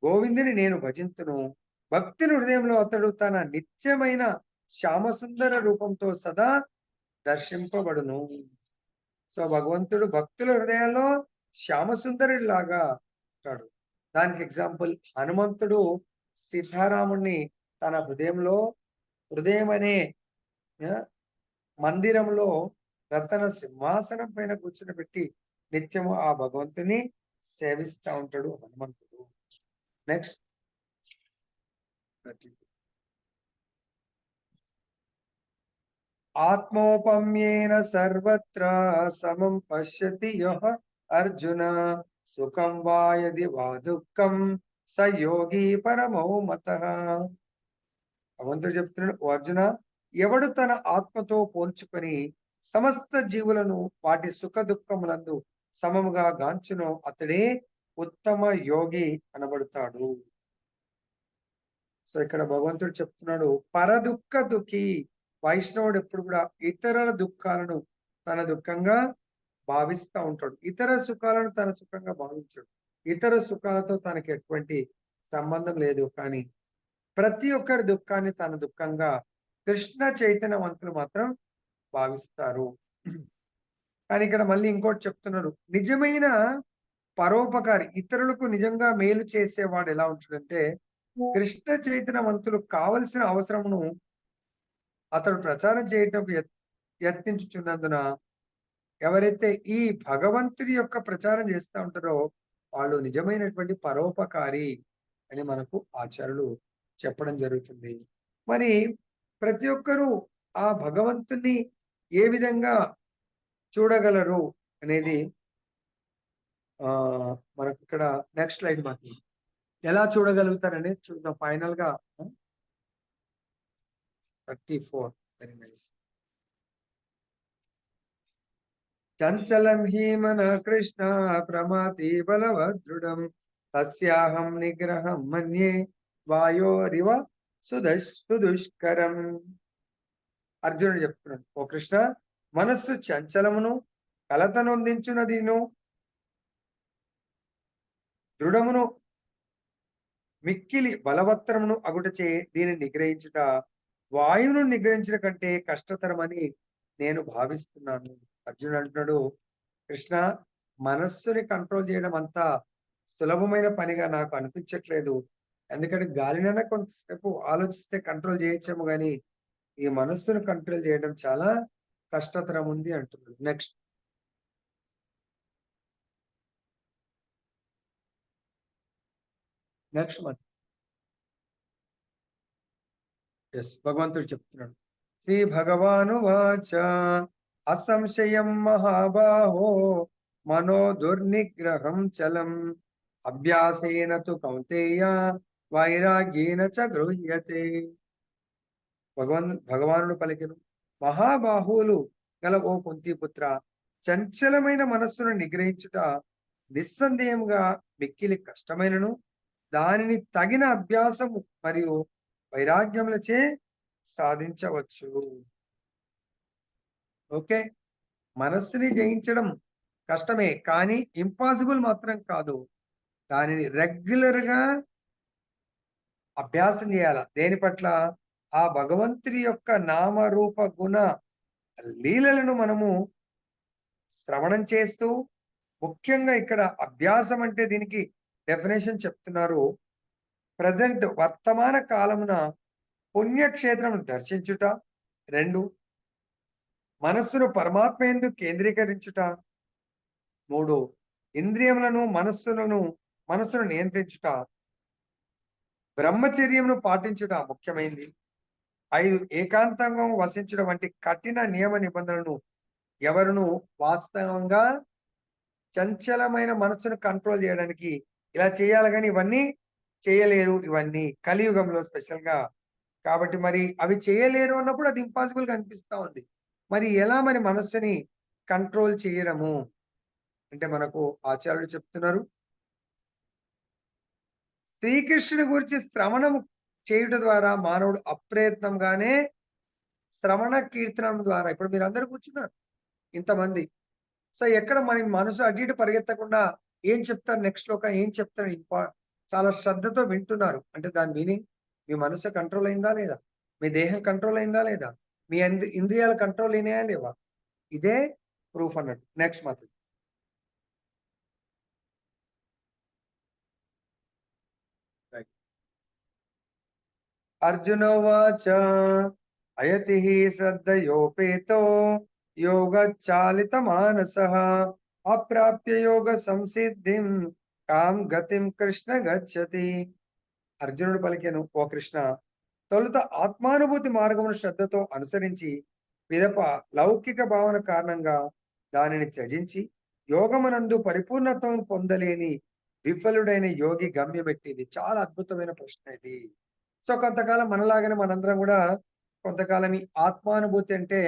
గోవిందుని నేను భజింతును. భక్తుని హృదయంలో అతడు తన నిత్యమైన శ్యామసుందర రూపంతో సదా దర్శింపబడును. సో భగవంతుడు భక్తుల హృదయాల్లో శ్యామసుందరుడిలాగా ఉంటాడు. దానికి ఎగ్జాంపుల్ హనుమంతుడు సీతారాముణ్ణి తన హృదయం అనే మందిరంలో రతన సింహాసనం పైన కూర్చుని నిత్యము ఆ భగవంతుని సేవిస్తూ ఉంటాడు హనుమంతుడు. నెక్స్ట్ ఆత్మోపమ్యేన సర్వత్ర సమం పశ్యతి యః అర్జున సుఖం వా యది వా దుఃఖం స యోగి పరమో మతః. భగవంతుడు చెప్తున్నాడు, ఓ అర్జున, ఎవడు తన ఆత్మతో పోల్చుకొని సమస్త జీవులను వాటి సుఖ దుఃఖములందు సమముగా గాంచునో అతడే ఉత్తమ యోగి అనబడతాడు. సో ఇక్కడ భగవంతుడు చెప్తున్నాడు, పరదుఃఖ దుఃఖి. వైష్ణవుడు ఎప్పుడు కూడా ఇతరుల దుఃఖాలను తన దుఃఖంగా భావిస్తూ ఉంటాడు. ఇతర సుఖాలను తన సుఖంగా భావించాడు. ఇతర సుఖాలతో తనకి ఎటువంటి సంబంధం లేదు. కానీ ప్రతి ఒక్కరి దుఃఖాన్ని తన దుఃఖంగా కృష్ణ చైతన్యవంతులు మాత్రం భావిస్తారు. కానీ ఇక్కడ మళ్ళీ ఇంకోటి చెప్తున్నారు, నిజమైన పరోపకారి, ఇతరులకు నిజంగా మేలు చేసేవాడు ఎలా ఉంటాడంటే, కృష్ణ చైతన్యవంతులు కావలసిన అవసరమును అతడు ప్రచారం చేయటం యత్నించుచున్నందున ఎవరైతే ఈ భగవంతుడి యొక్క ప్రచారం చేస్తూ ఉంటారో వాళ్ళు నిజమైనటువంటి పరోపకారి అని మనకు ఆచార్యులు చెప్పడం జరుగుతుంది. మరి ప్రతి ఒక్కరూ ఆ భగవంతుని ఏ విధంగా చూడగలరు అనేది మనకు ఇక్కడ నెక్స్ట్ స్లైడ్ మాత్రం ఎలా చూడగలుగుతారనేది చూద్దాం. ఫైనల్ గా 34 వెరీ నైస్. చంచలం హి మన కృష్ణ ప్రమాతి బలవదృఢం తస్యాహం నిగ్రహం మన్యే వాయోరివ సుదుష్కరం. అర్జునుడు చెప్తున్నాడు, ఓ కృష్ణ, మనస్సు చంచలమును కలతనొందించునదిను దృఢమును మిక్కిలి బలవత్తరమును అగుటచే దీనిని నిగ్రహించుట వాయువును నిగ్రహించిన కంటే కష్టతరమని నేను భావిస్తున్నాను. అర్జునుడు అంటున్నాడు, కృష్ణ, మనస్సుని కంట్రోల్ చేయడం అంత సులభమైన పనిగా నాకు అనిపించట్లేదు. ఎందుకంటే గాలినైనా కొంతసేపు ఆలోచిస్తే కంట్రోల్ చేయొచ్చేమో కానీ ఈ మనస్సును కంట్రోల్ చేయడం చాలా కష్టతరం ఉంది అంటున్నాడు. నెక్స్ట్ మంత్ భగవంతుడు చెప్తున్నాడు, శ్రీ భగవాను వాచ అసంశయం మహాబాహో మనో దుర్నిగ్రహం చలం అభ్యాసేన తు కౌంతేయ వైరాగ్యేన చ గృహ్యతే. భగవానుడు పలికెను, మహాబాహువులు గల ఓ కుంతిపుత్ర, చంచలమైన మనస్సును నిగ్రహించుట నిస్సందేహంగా మిక్కిలి కష్టమైనను దానిని తగిన అభ్యాసము మరియు వైరాగ్యములచే సాధించవచ్చు. ఓకే, మనస్సుని జయించడం కష్టమే, కానీ ఇంపాసిబుల్ మాత్రం కాదు. దానిని రెగ్యులర్ గా అభ్యాసం చేయాల. దేని పట్ల? ఆ భగవంతుడి యొక్క నామరూప గుణ లీలలను మనము శ్రవణం చేస్తూ, ముఖ్యంగా ఇక్కడ అభ్యాసం అంటే దీనికి డెఫినేషన్ చెప్తున్నారు, ప్రజెంట్ వర్తమాన కాలమున పుణ్యక్షేత్రం దర్శించుట. 2, మనస్సును పరమాత్మ యందు కేంద్రీకరించుట. 3, ఇంద్రియములను మనస్సును నియంత్రించుట. బ్రహ్మచర్యమును పాటించుట ముఖ్యమైనది. 5, ఏకాంతంగా వసించడం వంటి కఠిన నియమ నిబంధనలను ఎవరును వాస్తవంగా చంచలమైన మనస్సును కంట్రోల్ చేయడానికి ఇలా చేయాలి, కానీ ఇవన్నీ చేయలేరు. ఇవన్నీ కలియుగంలో స్పెషల్ గా. కాబట్టి మరి అవి చేయలేరు అన్నప్పుడు అది ఇంపాసిబుల్ గా అనిపిస్తా ఉంది. మరి ఎలా మరి మనస్సుని కంట్రోల్ చేయడము అంటే మనకు ఆచార్యులు చెప్తున్నారు, శ్రీకృష్ణుని గురించి శ్రవణం చేయుట ద్వారా మానవుడు అప్రయత్నంగానే శ్రవణ కీర్తనం ద్వారా, ఇప్పుడు మీరు అందరూ కూర్చున్నారు ఇంతమంది, సో ఎక్కడ మన మనసు అటు ఇటు పరిగెత్తకుండా ఏం చెప్తారు నెక్స్ట్ లోక ఏం చెప్తారు చాలా శ్రద్ధతో వింటున్నారు అంటే దాని మీనింగ్ మీ మనసు కంట్రోల్ అయిందా లేదా, మీ దేహం కంట్రోల్ అయిందా లేదా, మీ ఇంద్రియాలు కంట్రోల్ అయినాయా లేవా, ఇదే ప్రూఫ్ అన్నట్టు. నెక్స్ట్ మాత్రం అర్జున ఉవాచ అయతి శ్రద్ధయోపేతో యోగ చాలిత మానస అప్రాప్య యోగ సంసిద్ధిం కాం గతిం కృష్ణ గచ్చతి. అర్జునుడు పలికెను, ఓ కృష్ణ, తొలుత ఆత్మానుభూతి మార్గమును శ్రద్ధతో అనుసరించి పిదప లౌకిక భావన కారణంగా దానిని త్యజించి యోగమునందు పరిపూర్ణత్వం పొందలేని విఫలుడైన యోగి గమ్యమెట్టిది. చాలా అద్భుతమైన ప్రశ్న ఇది. సో కొంతకాలం మనలాగానే మనందరం కూడా కొంతకాలం ఈ ఆత్మానుభూతి అంటే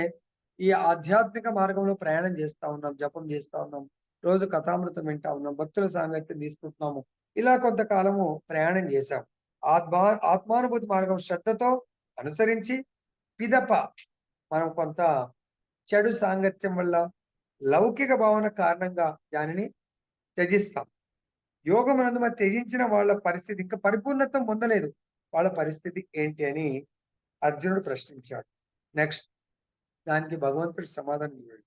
ఈ ఆధ్యాత్మిక మార్గంలో ప్రయాణం చేస్తా ఉన్నాం, జపం చేస్తా ఉన్నాం, రోజు కథామృతం వింటా ఉన్నాం, భక్తుల సాంగత్యం తీసుకుంటున్నాము. ఇలా కొంతకాలము ప్రయాణం చేశాం. ఆత్మానుభూతి మార్గం శ్రద్ధతో అనుసరించి పిదప మనం కొంత చెడు సాంగత్యం వల్ల లౌకిక భావన కారణంగా దానిని త్యజిస్తాం. యోగమునందు మరి త్యజించిన వాళ్ళ పరిస్థితి ఇంకా పరిపూర్ణత్వం పొందలేదు, వాళ్ళ పరిస్థితి ఏంటి అని అర్జునుడు ప్రశ్నించాడు. నెక్స్ట్ దానికి భగవంతుడి సమాధానం ఇవ్వడు.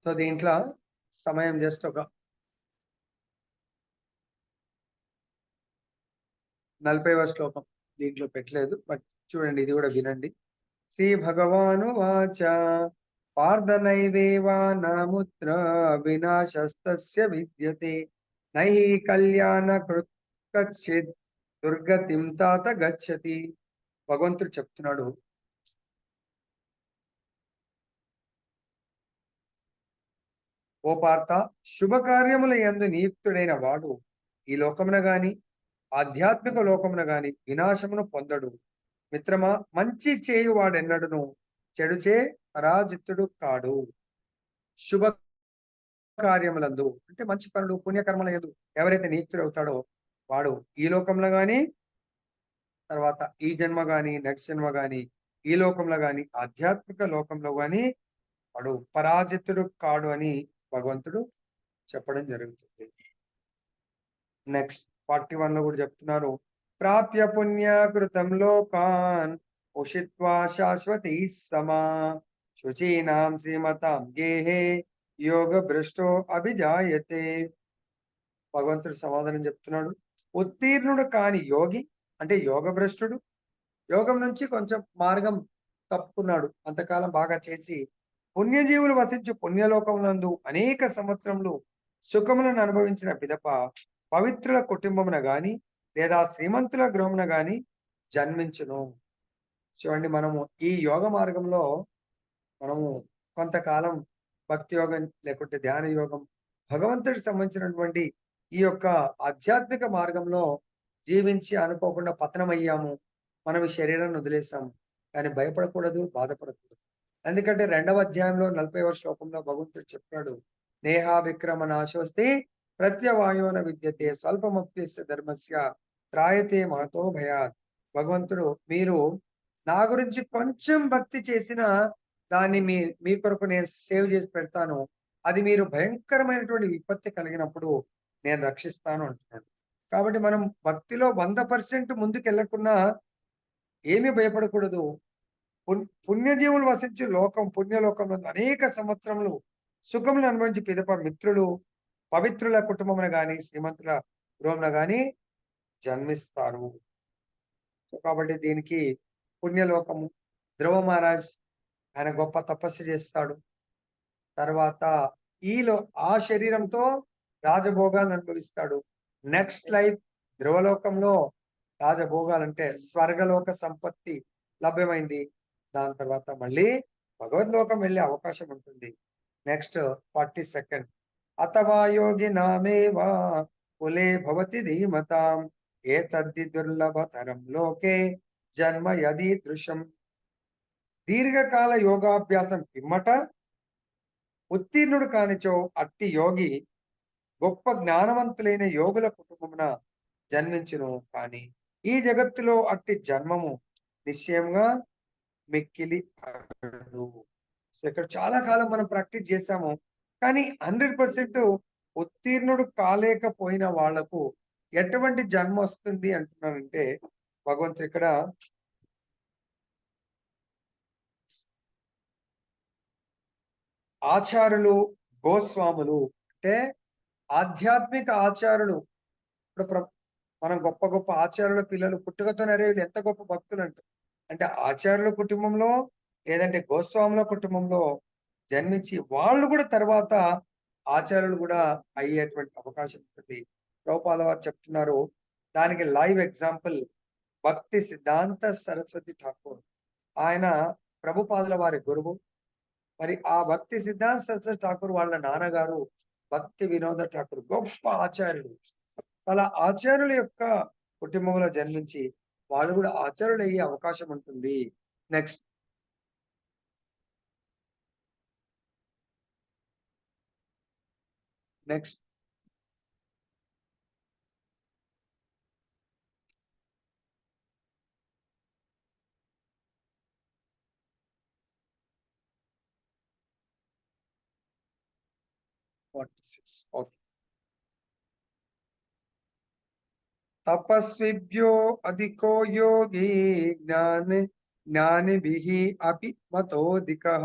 సో దీంట్లో సమయం జస్ట్ ఒక 40వ శ్లోకం దీంట్లో పెట్టలేదు, బట్ చూడండి, ఇది కూడా వినండి. శ్రీ భగవాను వాచ పార్థనైవేవానాముత్ర వినాశస్తస్య విద్యతే నహి కళ్యాణ కృత్ దుర్గతిం తాత గచ్చతి. భగవంతుడు చెప్తున్నాడు, ఓ పార్థ, శుభకార్యముల యందు నియుక్తుడైన వాడు ఈ లోకమున గాని ఆధ్యాత్మిక లోకమున గాని వినాశమును పొందడు. మిత్రమా, మంచి చేయువాడెన్నడును చెడుచే పరాజిత్తుడు కాడు. శుభ కార్యములందు అంటే మంచి పనులు పుణ్యకర్మల యందు ఎవరైతే నియుక్తుడవుతాడో వాడు ఈ లోకంలో గాని, తర్వాత ఈ జన్మ గాని, నెక్స్ట్ జన్మ గాని, ఈ లోకంలో గాని ఆధ్యాత్మిక లోకంలో గాని వాడు పరాజితుడు కాడు అని భగవంతుడు చెప్పడం జరుగుతుంది. నెక్స్ట్ 41 లో కూడా చెప్తున్నారు, ప్రాప్య పుణ్యకృతం లోకాన్ ఉషిత్వా శాశ్వతీ సమా శుచీనాం శ్రీమతాం గేహే యోగ భ్రష్టో అభిజాయతే. భగవంతుడు సమాధానం చెప్తున్నాడు, ఉత్తీర్ణుడు కాని యోగి అంటే యోగ భ్రష్టుడు, యోగం నుంచి కొంచెం మార్గం తప్పుకున్నాడు, అంతకాలం బాగా చేసి పుణ్యజీవులు వసించు పుణ్యలోకమునందు అనేక సంవత్సరములు సుఖములను అనుభవించిన పిదప పవిత్రుల కుటుంబమున గాని లేదా శ్రీమంతుల గృహమున గాని జన్మించును. చూడండి, మనము ఈ యోగ మార్గంలో మనము కొంతకాలం భక్తి యోగం లేకుంటే ధ్యాన యోగం భగవంతుడికి సంబంధించినటువంటి ఈ యొక్క ఆధ్యాత్మిక మార్గంలో జీవించి అనుకోకుండా పతనమయ్యాము, మనం ఈ శరీరాన్ని వదిలేసాము. కానీ భయపడకూడదు, బాధపడకూడదు. ఎందుకంటే 2వ అధ్యాయంలో 40వ శ్లోకంలో భగవంతుడు చెప్పాడు, నేహా విక్రమ నాశోస్తి ప్రత్యవాయోన విద్యతే స్వల్పమప్యస్య ధర్మస్య త్రాయతే మహతో భయాత్. భగవంతుడు, మీరు నా గురించి కొంచెం భక్తి చేసిన దాన్ని మీ కొరకు నేను సేవ్ చేసి పెడతాను, అది మీరు భయంకరమైనటువంటి విపత్తి కలిగినప్పుడు నేను రక్షిస్తాను అంటున్నాడు. కాబట్టి మనం భక్తిలో 100% ముందుకు వెళ్ళకున్నా ఏమీ భయపడకూడదు. పుణ్యజీవులు వసించు లోకం పుణ్యలోకంలో అనేక సంవత్సరములు సుఖములు అనుభవించి పిదప మిత్రులు పవిత్రుల కుటుంబమున గాని శ్రీమంతుల గృహమున గాని జన్మిస్తారు. సో కాబట్టి దీనికి పుణ్యలోకము. ధ్రువ మహారాజ్ ఆయన గొప్ప తపస్సు చేస్తాడు. తర్వాత ఆ శరీరంతో రాజభోగాలను అనుభవిస్తాడు. నెక్స్ట్ లైఫ్ ధ్రువలోకంలో రాజభోగాలంటే స్వర్గలోక సంపత్తి లభ్యమైంది. దాని తర్వాత మళ్ళీ భగవద్లోకం వెళ్ళే అవకాశం ఉంటుంది. నెక్స్ట్ 42 అథవా యోగి నామేవా కులే భవతి ధీమతాం ఏతద్ధి దుర్లభతరం లోకే జన్మ యదీదృశం. దీర్ఘకాల యోగాభ్యాసం పిమ్మట ఉత్తీర్ణుడు కానిచో అట్టి యోగి గొప్ప జ్ఞానవంతులైన యోగుల కుటుంబమున జన్మించును. కానీ ఈ జగత్తులో అట్టి జన్మము నిశ్చయంగా మిక్కిలి అగదు. సో ఇక్కడ చాలా కాలం మనం ప్రాక్టీస్ చేశాము, కానీ 100% ఉత్తీర్ణుడు కాలేకపోయిన వాళ్లకు ఎటువంటి జన్మ వస్తుంది అంటున్నారంటే భగవంతుడు ఇక్కడ ఆచారులు, గోస్వాములు అంటే ఆధ్యాత్మిక ఆచారులు. ఇప్పుడు మనం గొప్ప గొప్ప ఆచార్యుల పిల్లలు పుట్టుకతోనే అరే వీళ్ళు ఎంత గొప్ప భక్తులు అంటే ఆచార్యుల కుటుంబంలో లేదంటే గోస్వాముల కుటుంబంలో జన్మించి వాళ్ళు కూడా తర్వాత ఆచార్యులు కూడా అయ్యేటువంటి అవకాశం ఉంటుంది. ప్రభుపాద వారు చెప్తున్నారు. దానికి లైవ్ ఎగ్జాంపుల్ భక్తి సిద్ధాంత సరస్వతి ఠాకూర్. ఆయన ప్రభుపాదుల వారి గురువు. మరి ఆ భక్తి సిద్ధాంత సరస్వతి ఠాకూర్ వాళ్ళ నాన్నగారు భక్తి వినోద ఠాకూర్ గొప్ప ఆచార్యులు. అలా ఆచార్యుల యొక్క కుటుంబంలో జన్మించి వాళ్ళు కూడా ఆచార్యులు అయ్యే అవకాశం ఉంటుంది. Next next okay. తపస్విభ్యో అధికో యోగి జ్ఞానిభిః అపి మతోధికః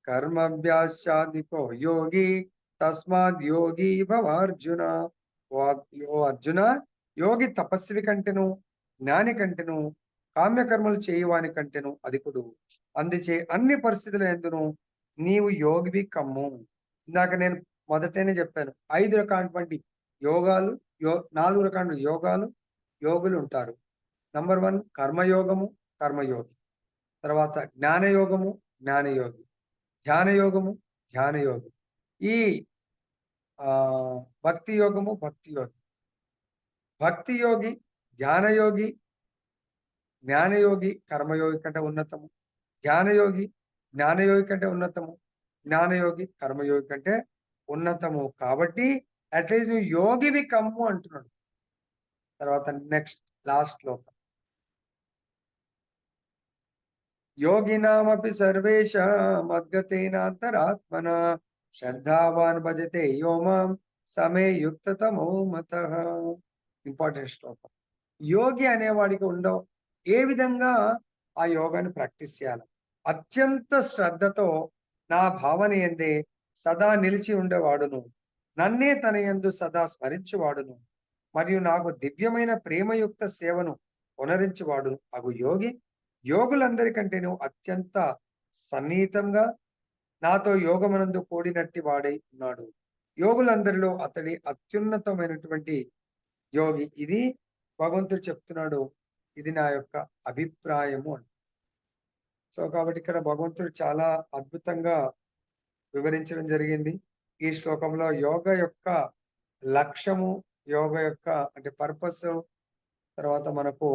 కర్మభ్యాసాధికో యోగి తస్మాద్ యోగి భవార్జున. ఓ అర్జున, యోగి తపస్వి కంటెను, జ్ఞాని కంటెను, కామ్యకర్మలు చేయవాని కంటెను అధికుడు. అందుచే అన్ని పరిస్థితుల యందును నీవు యోగివి కమ్ము. ఇందాక నేను మొదటనే చెప్పాను 5 రకాలటువంటి యోగాలు, 4 రకాల యోగులు ఉంటారు. నంబర్ 1 కర్మయోగము, కర్మయోగి. తర్వాత జ్ఞానయోగము, జ్ఞానయోగి. ధ్యానయోగము, ధ్యానయోగి. ఈ భక్తి యోగము, భక్తి యోగి. భక్తి యోగి, ధ్యానయోగి, జ్ఞానయోగి కర్మయోగి కంటే ఉన్నతము. ధ్యానయోగి జ్ఞానయోగి కంటే ఉన్నతము. జ్ఞానయోగి కర్మయోగి కంటే ఉన్నతము. కాబట్టి అట్లీస్ట్ నువ్వు యోగివి కమ్ము అంటున్నాడు. తర్వాత నెక్స్ట్ లాస్ట్ శ్లోకం. యోగినామపి సర్వేషామద్గతేనాంతరాత్మన శ్రద్ధావాన్ భజతే యో మాం సమే యుక్తతమో మతః. ఇంపార్టెంట్ శ్లోకం. యోగి అనేవాడికి ఏ విధంగా ఆ యోగాన్ని ప్రాక్టీస్ చేయాలి? అత్యంత శ్రద్ధతో నా భావన యందే సదా నిలిచి ఉండేవాడును, నన్నే తన యందు సదా స్మరించువాడును, మరియు నాకు దివ్యమైన ప్రేమయుక్త సేవను పునరించువాడును అగు యోగి యోగులందరికంటేను అత్యంత సన్నిహితంగా నాతో యోగమనందు కూడినట్టి వాడై ఉన్నాడు. యోగులందరిలో అతడి అత్యున్నతమైనటువంటి యోగి. ఇది భగవంతుడు చెప్తున్నాడు. ఇది నా యొక్క అభిప్రాయము అని. సో కాబట్టి ఇక్కడ భగవంతుడు చాలా అద్భుతంగా వివరించడం జరిగింది. ఈ శ్లోకంలో యోగ యొక్క లక్ష్యము, యోగ యొక్క అంటే పర్పస్, తర్వాత మనకు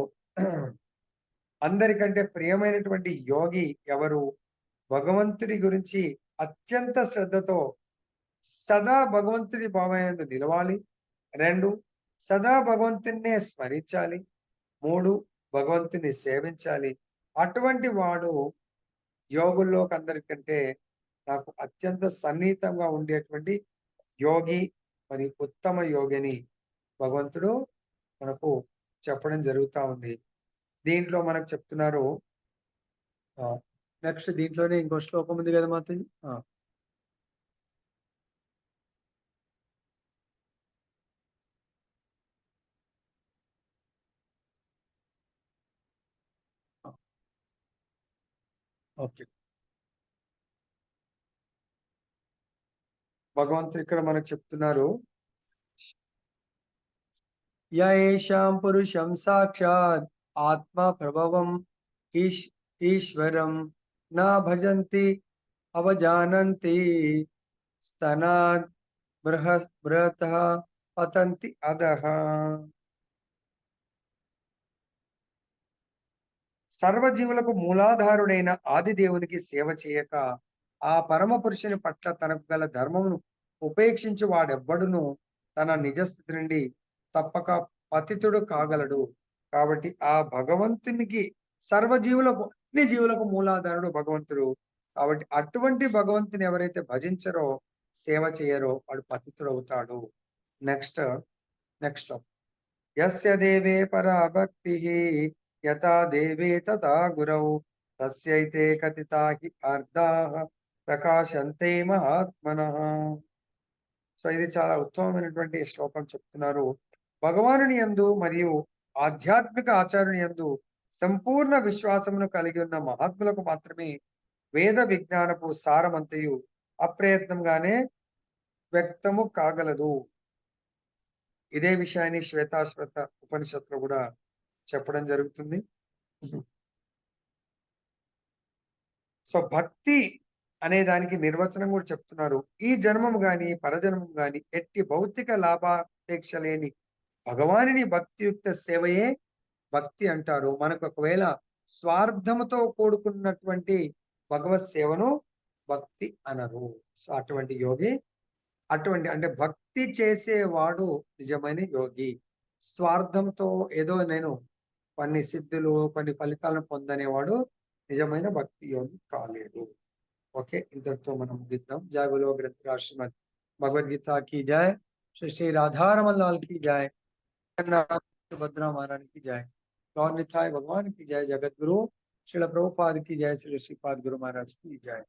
అందరికంటే ప్రియమైనటువంటి యోగి ఎవరు, భగవంతుడి గురించి అత్యంత శ్రద్ధతో సదా భగవంతుడి భావయందు నిలవాలి. 2 సదా భగవంతున్నే స్మరించాలి. 3 భగవంతుని సేవించాలి. అటువంటి వాడు యోగుల్లోకి అందరికంటే నాకు అత్యంత సన్నిహితంగా ఉండేటువంటి యోగి, మరి ఉత్తమ యోగిని భగవంతుడు మనకు చెప్పడం జరుగుతూ ఉంది. దీంట్లో మనకు చెప్తున్నారు. నెక్స్ట్ దీంట్లోనే ఇంకో శ్లోకం ఉంది కదా మాతాజీ. ఓకే. భగవంతుడు ఇక్కడ మనకు చెప్తున్నారు. యయేషాం పురుషం సాక్షాత్ ఆత్మ ప్రభవం ఈశ్వరం నా భజంతి అవజానంతి స్తనాద్ బృహతః పతంతి అధః. సర్వజీవులకు మూలాధారుడైన ఆదిదేవునికి సేవ చేయక ఆ పరమ పురుషుని పట్ల తనకు గల ధర్మమును ఉపేక్షించి వాడెవ్వడును తన నిజస్థితి నుండి తప్పక పతితుడు కాగలడు. కాబట్టి ఆ భగవంతునికి సర్వజీవులకు, అన్ని జీవులకు మూలాధారుడు భగవంతుడు. కాబట్టి అటువంటి భగవంతుని ఎవరైతే భజించరో సేవ చేయరో వాడు పతితుడవుతాడు. నెక్స్ట్ నెక్స్ట్ యస్య దేవే పరా భక్తిః యథా దేవే తథా గురౌ తస్యైతే కథితా హి అర్థాః ప్రకాశంతే మహాత్మనః. సో ఇది చాలా ఉత్తమమైనటువంటి శ్లోకం చెప్తున్నారు. భగవానుని యందు మరియు ఆధ్యాత్మిక ఆచార్యుని యందు సంపూర్ణ విశ్వాసమును కలిగి ఉన్న మహాత్ములకు మాత్రమే వేద విజ్ఞానపు సారమంతయు అప్రయత్నంగానే వ్యక్తము కాగలదు. ఇదే విషయాన్ని శ్వేతాశ్వత ఉపనిషత్తులో కూడా చెప్పడం జరుగుతుంది. సో భక్తి అనే దానికి నిర్వచనం కూడా చెప్తున్నారు. ఈ జన్మం గాని పరజన్మం గాని ఎట్టి భౌతిక లాభాపేక్ష లేని భగవానుని భక్తియుక్త సేవయే భక్తి అంటారు. మనకు ఒకవేళ స్వార్థముతో కూడుకున్నటువంటి భగవత్ సేవను భక్తి అనరు. సో అటువంటి యోగి, అటువంటి అంటే భక్తి చేసేవాడు నిజమైన యోగి. స్వార్థంతో ఏదో నేను కొన్ని సిద్ధులు కొన్ని ఫలితాలను పొందనేవాడు నిజమైన భక్తి యోగి కాలేడు. ఓకే, ఇంతటితో మనం ముగిద్దాం. జై బోలో గ్రంథరాజ్ శ్రీమద్ భగవద్గీత की जय, श्री श्री राधारमण लाल की जय, जगन्नाथ सुभद्रा महारानी की जय, गौर निताय भगवान की जय, जगत गुरु श्रील प्रभुपाद की जय, श्री श्रीपाद गुरु महाराज की जय।